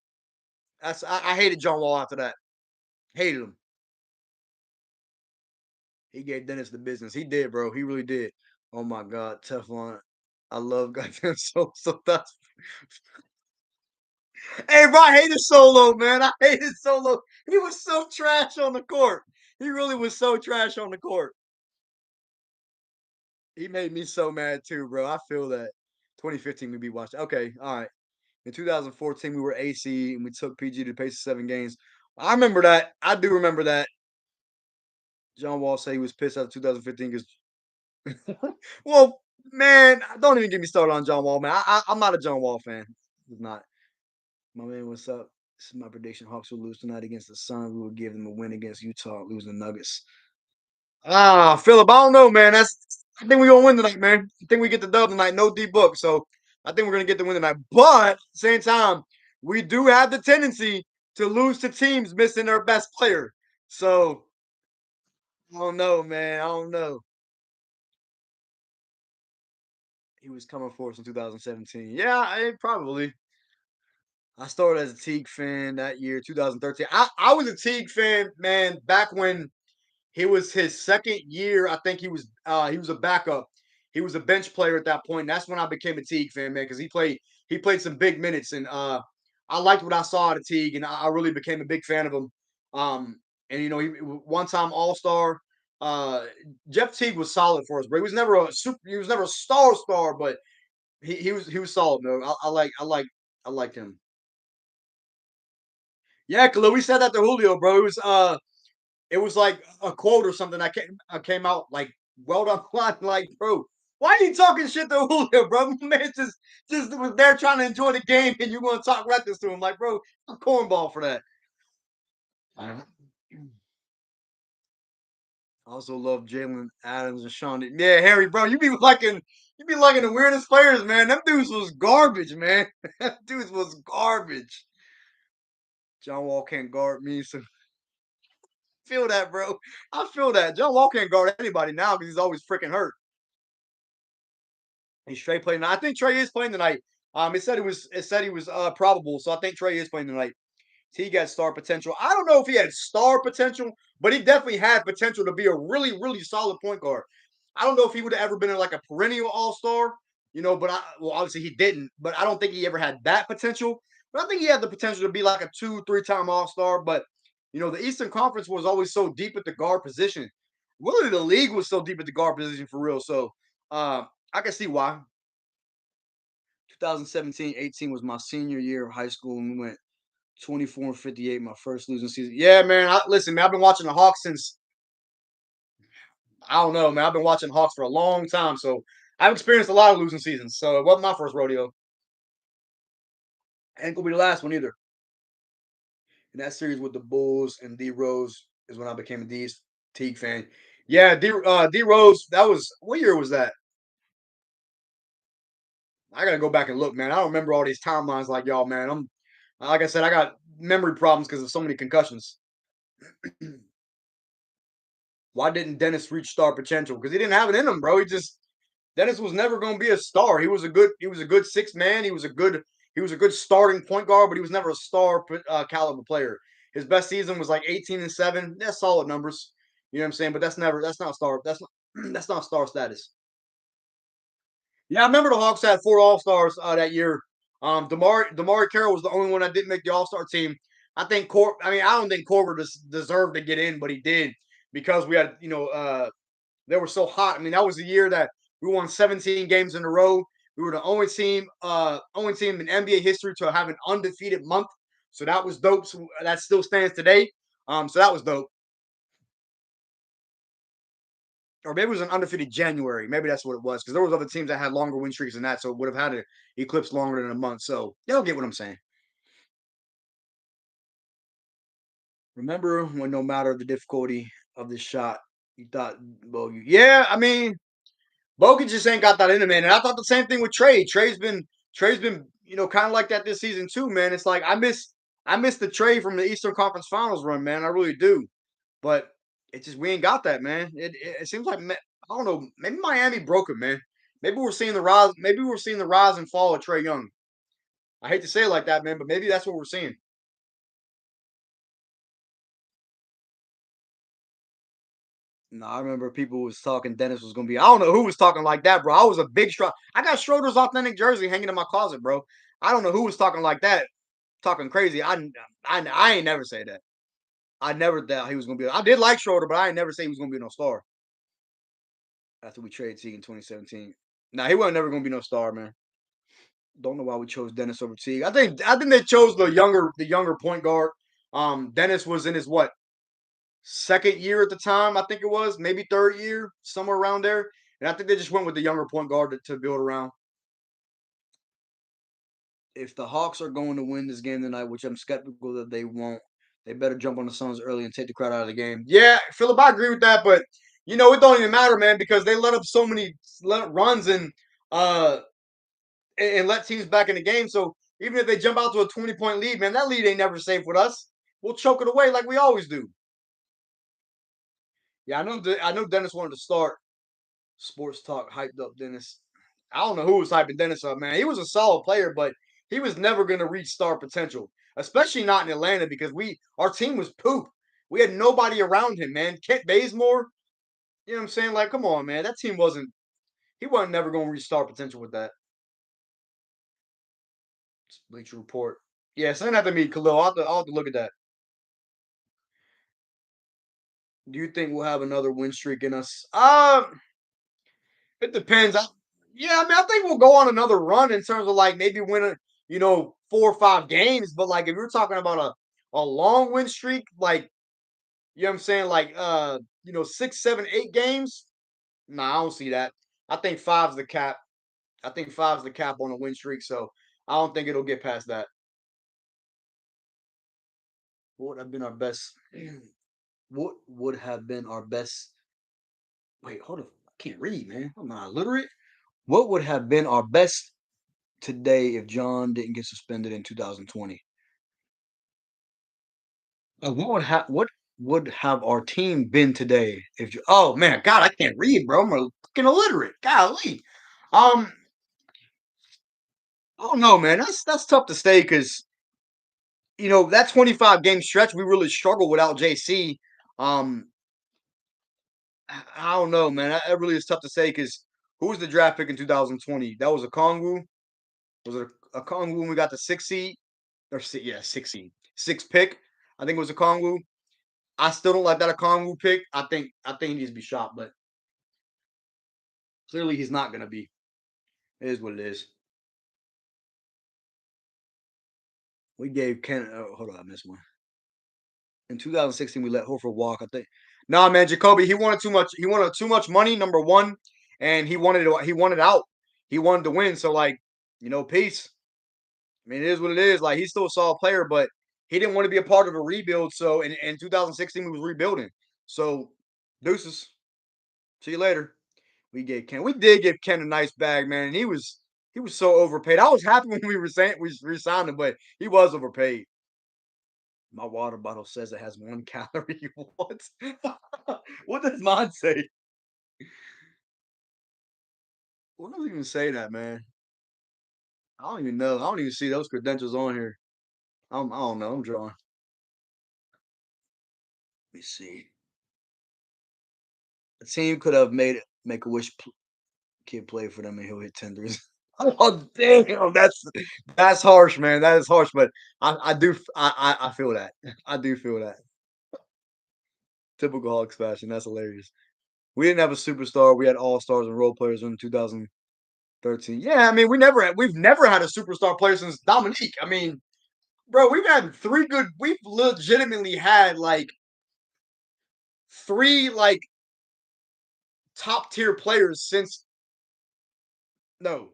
I hated John Wall after that. Hated him. He gave Dennis the business. He did, bro. He really did. Oh my God, Teflon. I love goddamn so that's hey, bro, I hated Solo, man. I hated Solo. He was so trash on the court. He really was so trash on the court. He made me so mad too, bro. I feel that. 2015 we beat Washington. Okay, all right. In 2014 we were AC and we took PG to the pace of 7 games. I remember that. I do remember that. John Wall said he was pissed after 2015 because, well, man, don't even get me started on John Wall, man. I'm not a John Wall fan. I'm not. My man, what's up? This is my prediction. Hawks will lose tonight against the Suns. We will give them a win against Utah, losing the Nuggets. Philip, I don't know, man. I think we're gonna win tonight, man. I think we get the dub tonight. No D book. So I think we're gonna get the win tonight. But at the same time, we do have the tendency to lose to teams missing their best player. So I don't know, man. I don't know. He was coming for us in 2017. Yeah, probably. I started as a Teague fan that year, 2013. I was a Teague fan, man, back when he was his second year. I think he was a backup. He was a bench player at that point. That's when I became a Teague fan, man, because he played some big minutes, and I liked what I saw at Teague, and I really became a big fan of him. And he one time All Star. Uh, Jeff Teague was solid for us, but he was never a star, but he was solid, man. I liked him. Yeah, Khalil, we said that to Julio, bro. It was like a quote or something that came out like well done line, like, bro, why are you talking shit to Julio, bro? Man just was there trying to enjoy the game and you want to talk reckless to him. Like, bro, a cornball for that. Uh, I also love Jalen Adams and Sean. Yeah, Harry, bro, you be liking the weirdest players, man. Them dudes was garbage, man. Them dudes was garbage. John Wall can't guard me, so feel that, bro. I feel that. John Wall can't guard anybody now because he's always freaking hurt. He's straight playing. I think Trey is playing tonight. It said he was probable, so I think Trey is playing tonight. He got star potential. I don't know if he had star potential, but he definitely had potential to be a really, really solid point guard. I don't know if he would have ever been in like a perennial all star, but well, obviously he didn't, but I don't think he ever had that potential. But I think he had the potential to be like a 2, 3 time all star. But, the Eastern Conference was always so deep at the guard position. Really, the league was so deep at the guard position for real. So I can see why. 2017-18 was my senior year of high school, and we went 24-58, my first losing season. Yeah, man. Listen, man. I've been watching the Hawks since I don't know, man. I've been watching Hawks for a long time, so I've experienced a lot of losing seasons. So it wasn't my first rodeo. Ain't gonna be the last one either. In that series with the Bulls and D Rose is when I became a D Teague fan. Yeah, D Rose. That was what year was that? I gotta go back and look, man. I don't remember all these timelines like y'all, man. I'm like I said, I got memory problems because of so many concussions. Why didn't Dennis reach star potential? Because he didn't have it in him, bro. Dennis was never going to be a star. He was a good six man. He was a good starting point guard, but he was never a star caliber player. His best season was like 18-7. That's solid numbers. You know what I'm saying? But that's not star. That's not star status. Yeah, I remember the Hawks had 4 All-Stars that year. Damari Carroll was the only one that didn't make the All-Star team. I don't think Korver deserved to get in, but he did because we had they were so hot. I mean, that was the year that we won 17 games in a row. We were the only team in NBA history to have an undefeated month. So that was dope. So that still stands today. So that was dope. Or maybe it was an undefeated January. Maybe that's what it was because there was other teams that had longer win streaks than that, so it would have had to eclipse longer than a month. So y'all get what I'm saying. Remember when no matter the difficulty of the shot, you thought Bogey. Yeah, I mean, Bogut just ain't got that in him, man. And I thought the same thing with Trey. Trey's been kind of like that this season too, man. It's like I miss the Trey from the Eastern Conference Finals run, man. I really do. But we ain't got that, man. It seems like I don't know. Maybe Miami broke him, man. Maybe we're seeing the rise. Maybe we're seeing the rise and fall of Trey Young. I hate to say it like that, man, but maybe that's what we're seeing. No, I remember people was talking Dennis was gonna be. I don't know who was talking like that, bro. I was a big Schroeder. I got Schroeder's authentic jersey hanging in my closet, bro. I don't know who was talking like that, talking crazy. I ain't never say that. I never thought he was gonna be. I did like Schroeder, but I ain't never say he was gonna be no star after we traded Teague in 2017. Nah, he wasn't never gonna be no star, man. Don't know why we chose Dennis over Teague. I think they chose the younger point guard. Dennis was in his what second year at the time, I think it was, maybe third year, somewhere around there. And I think they just went with the younger point guard to build around. If the Hawks are going to win this game tonight, which I'm skeptical that they won't, they better jump on the Suns early and take the crowd out of the game. Yeah, Philip, I agree with that, but it don't even matter, man, because they let up so many runs uh and let teams back in the game. So even if they jump out to a 20-point lead, man, that lead ain't never safe with us. We'll choke it away like we always do. Yeah, I know Dennis wanted to start. Sports Talk hyped up Dennis. I don't know who was hyping Dennis up, man. He was a solid player, but he was never going to reach star potential, especially not in Atlanta because our team was poop. We had nobody around him, man. Kent Bazemore, you know what I'm saying? Like, come on, man. That team he wasn't never going to reach star potential with that. Bleacher Report. Yeah, send that to me, Khalil. I'll have to look at that. Do you think we'll have another win streak in us? It depends. Yeah, I mean, I think we'll go on another run in terms of like maybe winning, 4 or 5 games. But like if you're talking about a long win streak, like what I'm saying, like 6, 7, 8 games. Nah, I don't see that. I think five's the cap. I think five's the cap on a win streak. So I don't think it'll get past that. What would have been our best? What would have been our best Wait, hold on. I can't read, man. I'm not illiterate. What would have been our best today if John didn't get suspended in 2020? What would have our team been today if oh man, God, I can't read, bro. I'm a fucking illiterate. Golly. Um, I don't know, man. That's tough to say because that 25 game stretch we really struggled without JC. Um, I don't know, man. That really is tough to say because who was the draft pick in 2020? That was a Kongwu. Was it a Kongwu when we got the six seed? Or yeah, six seed. Six pick. I think it was a Kongwu. I still don't like that a Kongwu pick. I think he needs to be shot, but clearly he's not gonna be. It is what it is. We gave Ken hold on, I missed one. In 2016, we let Horford walk. I think. Nah, man, Jacoby, he wanted too much. He wanted too much money. Number one, and he wanted out. He wanted to win. So like, peace. I mean, it is what it is. Like he's still a solid player, but he didn't want to be a part of a rebuild. So in 2016, we was rebuilding. So deuces. See you later. We did give Ken a nice bag, man. And he was so overpaid. I was happy when we re-signed him, but he was overpaid. My water bottle says it has 1 calorie. What? What does mine say? What does it even say that, man? I don't even know. I don't even see those credentials on here. I don't know. I'm drawing. Let me see. The team could have made it make a wish kid play for them and he'll hit tenders. Oh damn, that's harsh, man. That is harsh, but I feel that. I do feel that. Typical Hawks fashion. That's hilarious. We didn't have a superstar. We had all stars and role players in 2013. Yeah, I mean, we've never had a superstar player since Dominique. I mean, bro, we've legitimately had like three like top tier players since no,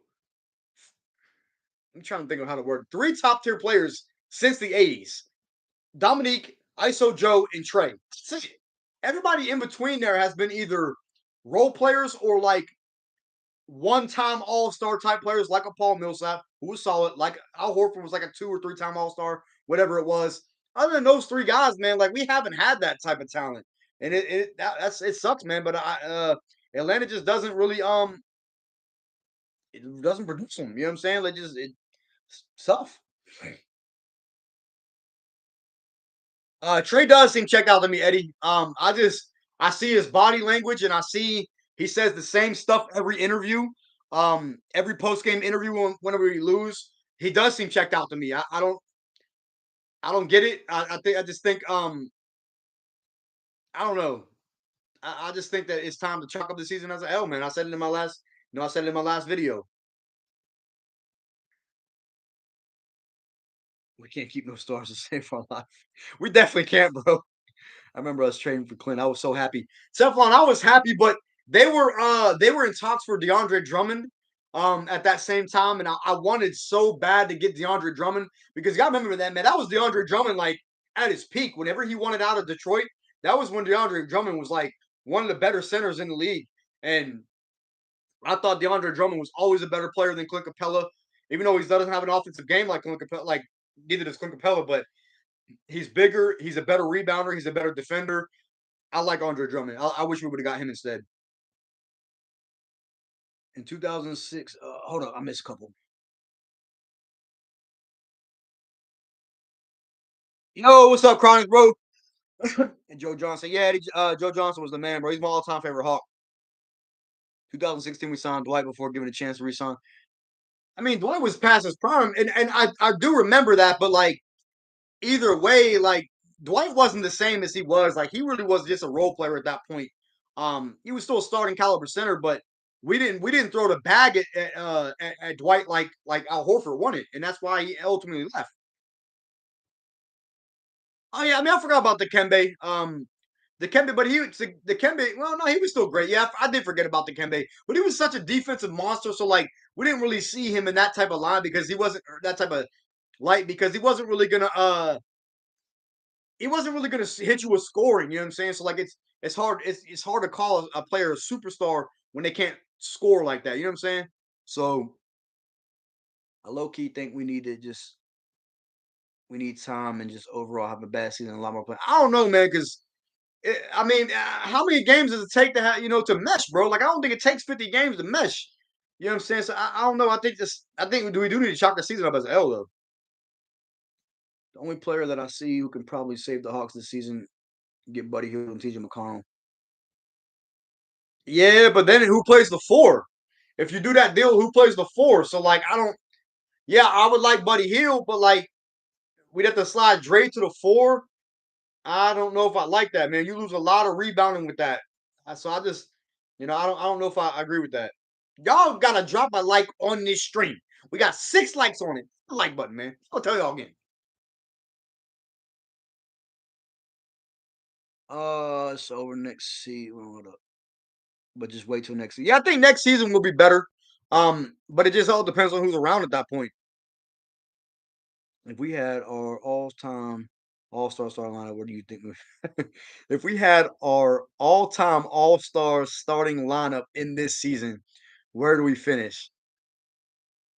I'm trying to think of how to word three top tier players since the 80s. Dominique, ISO Joe, and Trey. That's it. Everybody in between there has been either role players or like one-time all-star type players like a Paul Millsap, who was solid, like Al Horford was like a 2 or 3 time all-star, whatever it was. Other than those three guys, man, like we haven't had that type of talent. And it sucks, man. But Atlanta just doesn't really it doesn't produce them. You know what I'm saying? Like just it's tough. Trey does seem checked out to me, Eddie. I see his body language and I see he says the same stuff every interview, every post game interview whenever we lose. He does seem checked out to me. I don't get it. I just think I don't know. I just think that it's time to chalk up the season as a L, man. I said it in my last video. We can't keep no stars to save our life. We definitely can't, bro. I remember us trading for Clint. I was so happy. Teflon, I was happy, but they were in talks for DeAndre Drummond at that same time. And I wanted so bad to get DeAndre Drummond because you gotta remember that, man. That was DeAndre Drummond like at his peak. Whenever he wanted out of Detroit, that was when DeAndre Drummond was like one of the better centers in the league. And I thought DeAndre Drummond was always a better player than Clint Capella, even though he doesn't have an offensive game like Clint Capella, like neither does Clint Capella, but he's bigger, he's a better rebounder, he's a better defender. I like Andre Drummond. I wish we would have got him instead. In 2006, hold on, I missed a couple. Yo, what's up, Chronic, bro? And Joe Johnson. Yeah, Joe Johnson was the man, bro. He's my all-time favorite Hawk. 2016, we signed Dwight before giving a chance to resign. I mean, Dwight was past his prime, and I do remember that, but like either way, like Dwight wasn't the same as he was. Like he really was just a role player at that point. He was still a starting caliber center, but we didn't throw the bag at Dwight like Al Horford wanted, and that's why he ultimately left. Oh yeah, I mean I forgot about the Kembe. The Kembe, but the Kembe. Well, no, he was still great. Yeah, I did forget about the Kembe, but he was such a defensive monster. So like we didn't really see him in that type of line because he wasn't that type of light because he wasn't really gonna hit you with scoring. You know what I'm saying? So like It's hard to call a player a superstar when they can't score like that. You know what I'm saying? So I low key think we need time and just overall have a bad season, a lot more play. I don't know, man, because I mean, how many games does it take to have to mesh, bro? Like I don't think it takes 50 games to mesh. You know what I'm saying? So I don't know. I think we do need to chalk the season up as an L though. The only player that I see who can probably save the Hawks this season, get Buddy Hield and TJ McConnell. Yeah, but then who plays the four? If you do that deal, who plays the four? So like I don't. Yeah, I would like Buddy Hield, but like we'd have to slide Dre to the four. I don't know if I like that, man. You lose a lot of rebounding with that. So I just, I don't know if I agree with that. Y'all gotta drop a like on this stream. We got 6 likes on it. The like button, man. I'll tell y'all again. It's over next season. Hold up. But just wait till next season. Yeah, I think next season will be better. But it just all depends on who's around at that point. If we had our all-time all-star starting lineup, what do you think? If we had our all-time all-star starting lineup in this season, where do we finish?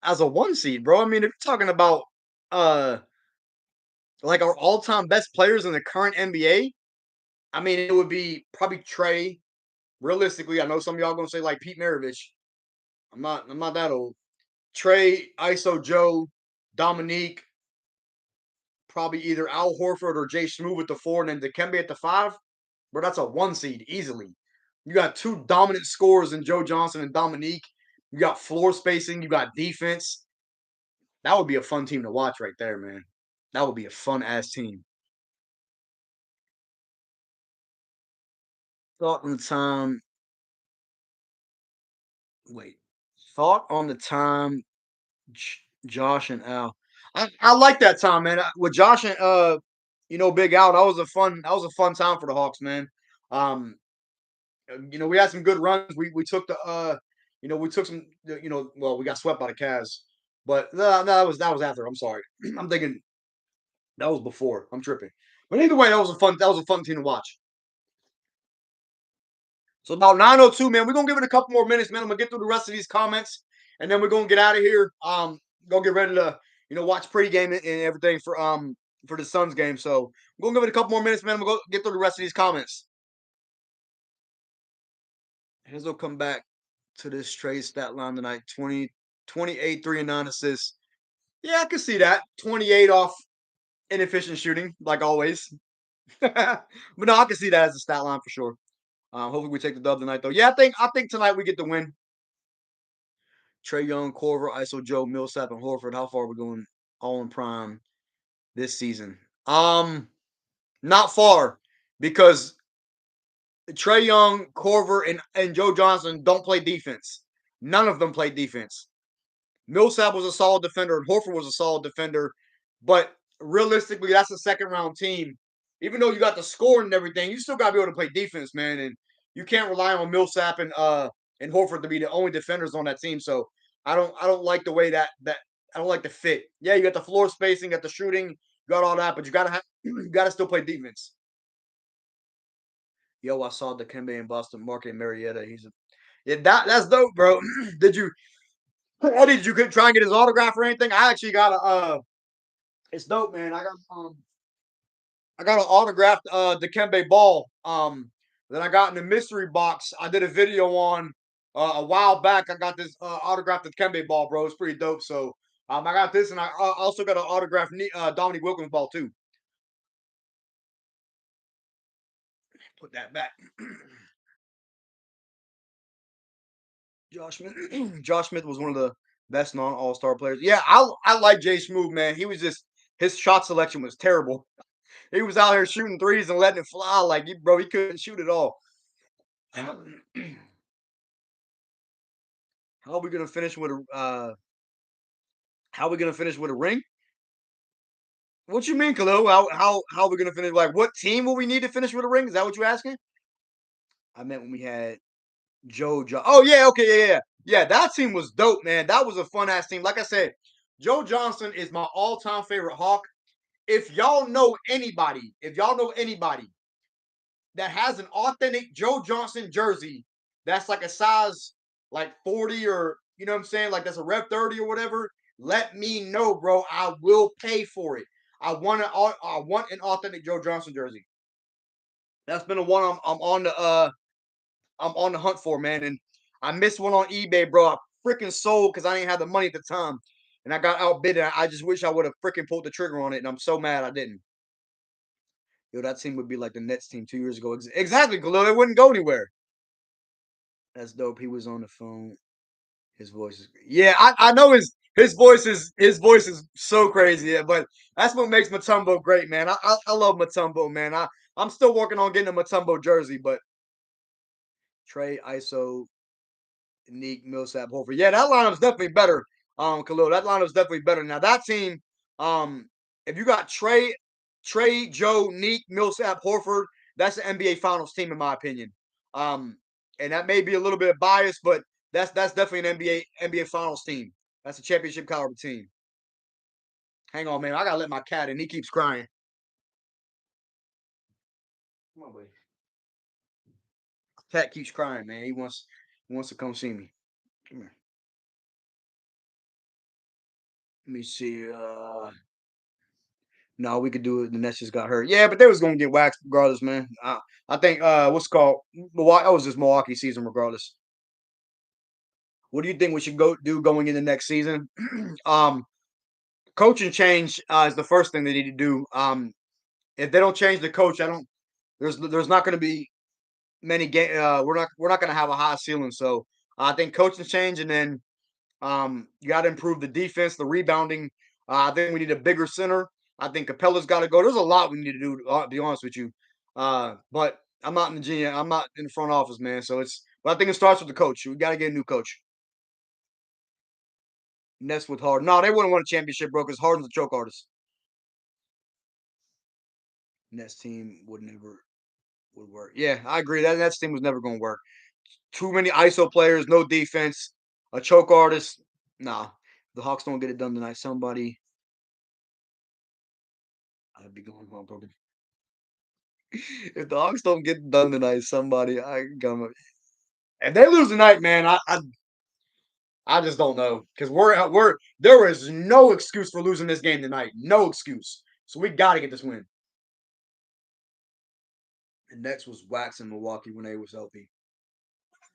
As a 1 seed, bro. I mean, if you're talking about uh like our all-time best players in the current NBA, I mean, it would be probably Trey. Realistically, I know some of y'all gonna say like Pete Maravich. I'm not that old. Trey, ISO Joe, Dominique, probably either Al Horford or Jay Smooth with the 4, and then Dikembe at the 5. Bro, that's a 1 seed easily. You got 2 dominant scorers in Joe Johnson and Dominique. You got floor spacing. You got defense. That would be a fun team to watch right there, man. That would be a fun ass team. Thought on the time. Wait. Thought on the time. Josh and Al. I like that time, man. With Josh and Big Al, that was a fun time for the Hawks, man. Um, we had some good runs. We took we took some, well, we got swept by the Cavs, but no, that was after. I'm sorry. I'm thinking that was before. I'm tripping. But either way, that was a fun team to watch. So about 9:02, man. We're gonna give it a couple more minutes, man. I'm gonna get through the rest of these comments, and then we're gonna get out of here. Gonna get ready to watch pregame and everything for the Suns game. So we're gonna give it a couple more minutes, man. We'll go get through the rest of these comments. Here's will come back to this trade stat line tonight. 28, 3 and 9 assists. Yeah, I can see that. 28 off inefficient shooting, like always. But no, I can see that as a stat line for sure. Hopefully we take the dub tonight, though. Yeah, I think tonight we get the win. Trey Young, Corver, ISO Joe, Millsap, and Horford. How far are we going all in prime this season? Not far, because Trey Young, Corver, and Joe Johnson don't play defense. None of them play defense. Millsap was a solid defender, and Horford was a solid defender. But realistically, that's a second round team. Even though you got the score and everything, you still got to be able to play defense, man. And you can't rely on Millsap and Horford to be the only defenders on that team. So I don't like the way that I don't like the fit. Yeah, you got the floor spacing, you got the shooting, you got all that, but you gotta still play defense. Yo, I saw Dikembe in Boston Market and Marietta. That's dope, bro. Did you did you try and get his autograph or anything? I actually got a it's dope, man. I got an autographed Dikembe ball. That I got in the mystery box. I did a video on a while back. I got this autographed Dikembe ball, bro. It's pretty dope. So I got this, and I also got an autographed Dominique Wilkins ball too. Put that back. Josh Smith. Josh Smith was one of the best non All Star players. Yeah, I like Jay Smooth, man. He was just his shot selection was terrible. He was out here shooting threes and letting it fly like bro. He couldn't shoot at all. How are we gonna finish with a how are we gonna finish with a ring? What you mean, Khalil? How are we gonna finish? Like, what team will we need to finish with a ring? Is that what you're asking? I meant when we had Oh yeah, okay, yeah. That team was dope, man. That was a fun ass team. Like I said, Joe Johnson is my all time favorite Hawk. If y'all know anybody that has an authentic Joe Johnson jersey that's like a size like 40 or you know what I'm saying, like that's a Rev 30 or whatever, let me know, bro. I will pay for it. I want an authentic Joe Johnson jersey. That's been the one I'm on the hunt for, man. And I missed one on eBay, bro. I freaking sold because I didn't have the money at the time. And I got outbid. And I just wish I would have freaking pulled the trigger on it. And I'm so mad I didn't. Yo, that team would be like the Nets team 2 years ago. Exactly, Khalil. It wouldn't go anywhere. That's dope. He was on the phone. His voice is yeah. I know his voice is so crazy. Yeah, but that's what makes Matumbo great, man. I love Matumbo, man. I'm still working on getting a Matumbo jersey, but Trey ISO Neek, Millsap, Horford. Yeah, that lineup's definitely better. Khalil, that lineup's definitely better. Now that team, if you got Trey, Joe, Neek, Millsap, Horford, that's the NBA Finals team in my opinion. Um, and that may be a little bit biased, but that's definitely an NBA Finals team. That's a championship caliber team. Hang on, man. I gotta let my cat in. He keeps crying. Come on, buddy. Cat keeps crying, man. He wants to come see me. Come here. Let me see. No, we could do it. The Nets just got hurt. Yeah, but they was gonna get waxed regardless, man. I think what's it called Milwaukee. That was just Milwaukee season regardless. What do you think we should go do going into next season? um, Coaching change is the first thing they need to do. If they don't change the coach, I don't. There's not going to be many game. We're not going to have a high ceiling. So I think coaching change, and then you got to improve the defense, the rebounding. I think we need a bigger center. I think Capella's got to go. There's a lot we need to do. To be honest with you, but I'm not in the GM. I'm not in the front office, man. So it's. But I think it starts with the coach. We got to get a new coach. Nest with Harden. No, they wouldn't want a championship, bro, because Harden's a choke artist. Nets team would never would work. Yeah, I agree. That Nets team was never going to work. Too many ISO players, no defense, a choke artist. Nah, the Hawks don't get it done tonight. Somebody, I'd be going home, bro. If the Hawks don't get it done tonight, somebody, I gonna. If they lose tonight, man, I just don't know because we're there is no excuse for losing this game tonight. No excuse. So we got to get this win. And next was waxing Milwaukee when they was healthy.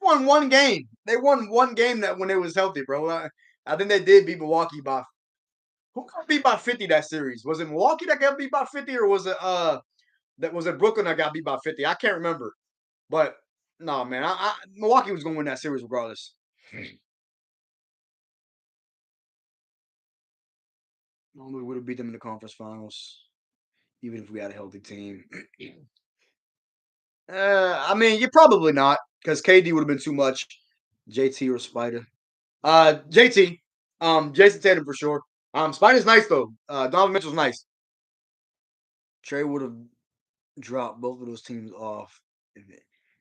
Won one game. They won one game that when they was healthy, bro. I think they did beat Milwaukee by who got beat by 50 that series. Was it Milwaukee that got beat by 50 or was it Brooklyn that got beat by 50? I can't remember. But no, man, Milwaukee was gonna win that series regardless. We would have beat them in the conference finals, even if we had a healthy team. I mean, you probably not, because KD would have been too much. JT or Spider. JT. Jason Tatum for sure. Spider's nice though. Donovan Mitchell's nice. Trey would have dropped both of those teams off.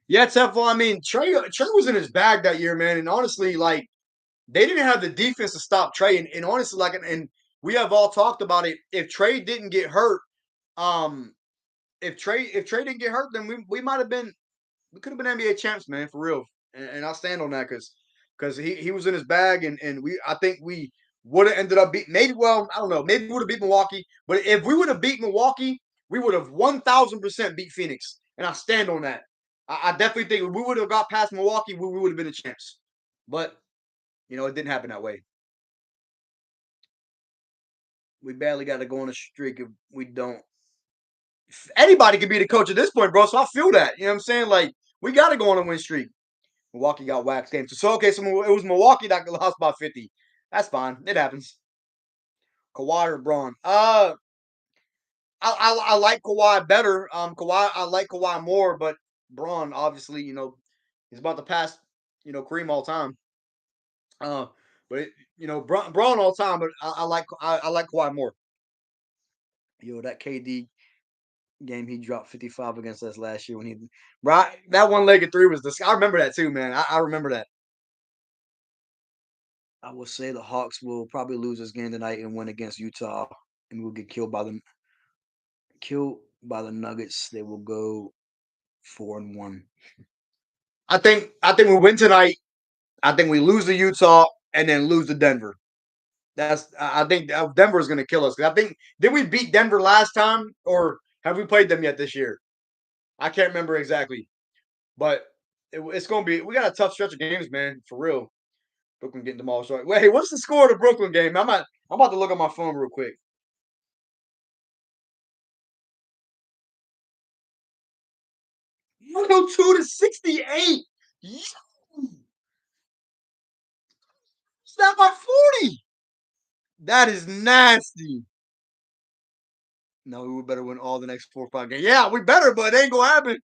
Yeah, Teflon. I mean, Trey was in his bag that year, man. And honestly, like they didn't have the defense to stop Trey. And honestly, like, and we have all talked about it. If Trey didn't get hurt, um, if Trey didn't get hurt, then we might have been we could have been NBA champs, man, for real. And I'll stand on that because he was in his bag, and I think we would have ended up beat maybe I don't know, maybe we would have beat Milwaukee, but if we would have beat Milwaukee, we would have 1,000% beat Phoenix, and I stand on that. I definitely think if we would have got past Milwaukee, we would have been the champs, but it didn't happen that way. We badly got to go on a streak if we don't. Anybody could be the coach at this point, bro. So I feel that. You know what I'm saying? Like we got to go on a win streak. Milwaukee got waxed game. So okay, so it was Milwaukee that lost by 50. That's fine. It happens. Kawhi or Braun? I like Kawhi better. I like Kawhi more, but Braun obviously, he's about to pass, Kareem all time. Uh, but Braun all time, but I like Kawhi more. Yo, that KD game he dropped 55 against us last year when he right that one legged three was I remember that too, man. I remember that. I will say the Hawks will probably lose this game tonight and win against Utah, and we'll get killed by the Nuggets. They will go 4-1. I think we win tonight. I think we lose to Utah and then lose to Denver. I think Denver is going to kill us. I think did we beat Denver last time or have we played them yet this year? I can't remember exactly, but it's going to be. We got a tough stretch of games, man, for real. Brooklyn getting demolished. Wait, hey, what's the score of the Brooklyn game? I'm about to look on my phone real quick. 102 to 68. Snap by 40. That is nasty. No, we better win all the next 4 or 5 games. Yeah, we better, but it ain't gonna happen.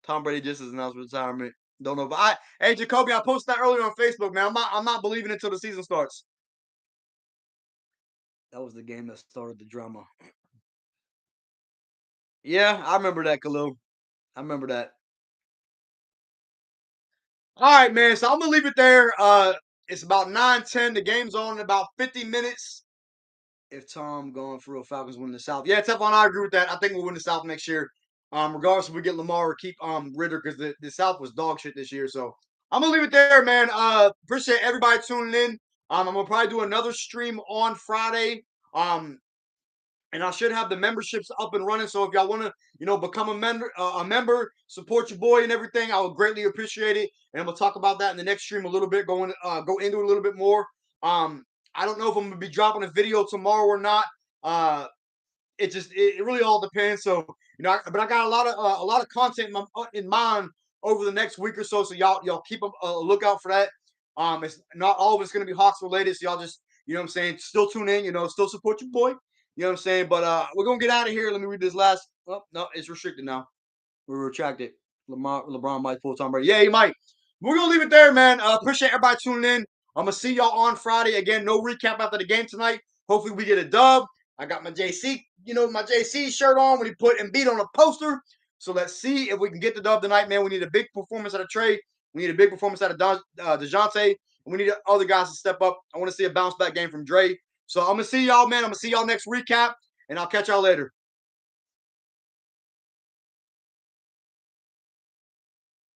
Tom Brady just has announced retirement. Don't know, but hey Jacoby, I posted that earlier on Facebook, man. I'm not believing until the season starts. That was the game that started the drama. Yeah, I remember that, Khalil. I remember that. All right, man. So I'm gonna leave it there. It's about 9:10. The game's on in about 50 minutes. If Tom going for real Falcons win the South. Yeah, Teflon, I agree with that. I think we'll win the South next year. Regardless if we get Lamar or keep Ritter because the South was dog shit this year. So I'm gonna leave it there, man. Appreciate everybody tuning in. I'm gonna probably do another stream on Friday. And I should have the memberships up and running. So if y'all want to, become a member, support your boy and everything, I would greatly appreciate it. And we'll talk about that in the next stream a little bit, go into it a little bit more. I don't know if I'm gonna be dropping a video tomorrow or not. It really all depends. So but I got a lot of content in mind over the next week or so. So y'all keep a lookout for that. It's not all of it's gonna be Hawks related. So y'all just what I'm saying, still tune in. Still support your boy. You know what I'm saying? But we're gonna get out of here. Let me read this last. Oh no, it's restricted now. We're retracted. LeBron might pull Tom Brady. Yeah, he might. We're gonna leave it there, man. Appreciate everybody tuning in. I'm gonna see y'all on Friday. Again, no recap after the game tonight. Hopefully we get a dub. I got my JC, my JC shirt on when he put Embiid on a poster. So let's see if we can get the dub tonight, man. We need a big performance out of Trey. We need a big performance out of DeJounte. And we need other guys to step up. I want to see a bounce back game from Dre. So I'm gonna see y'all, man. I'm gonna see y'all next recap, and I'll catch y'all later.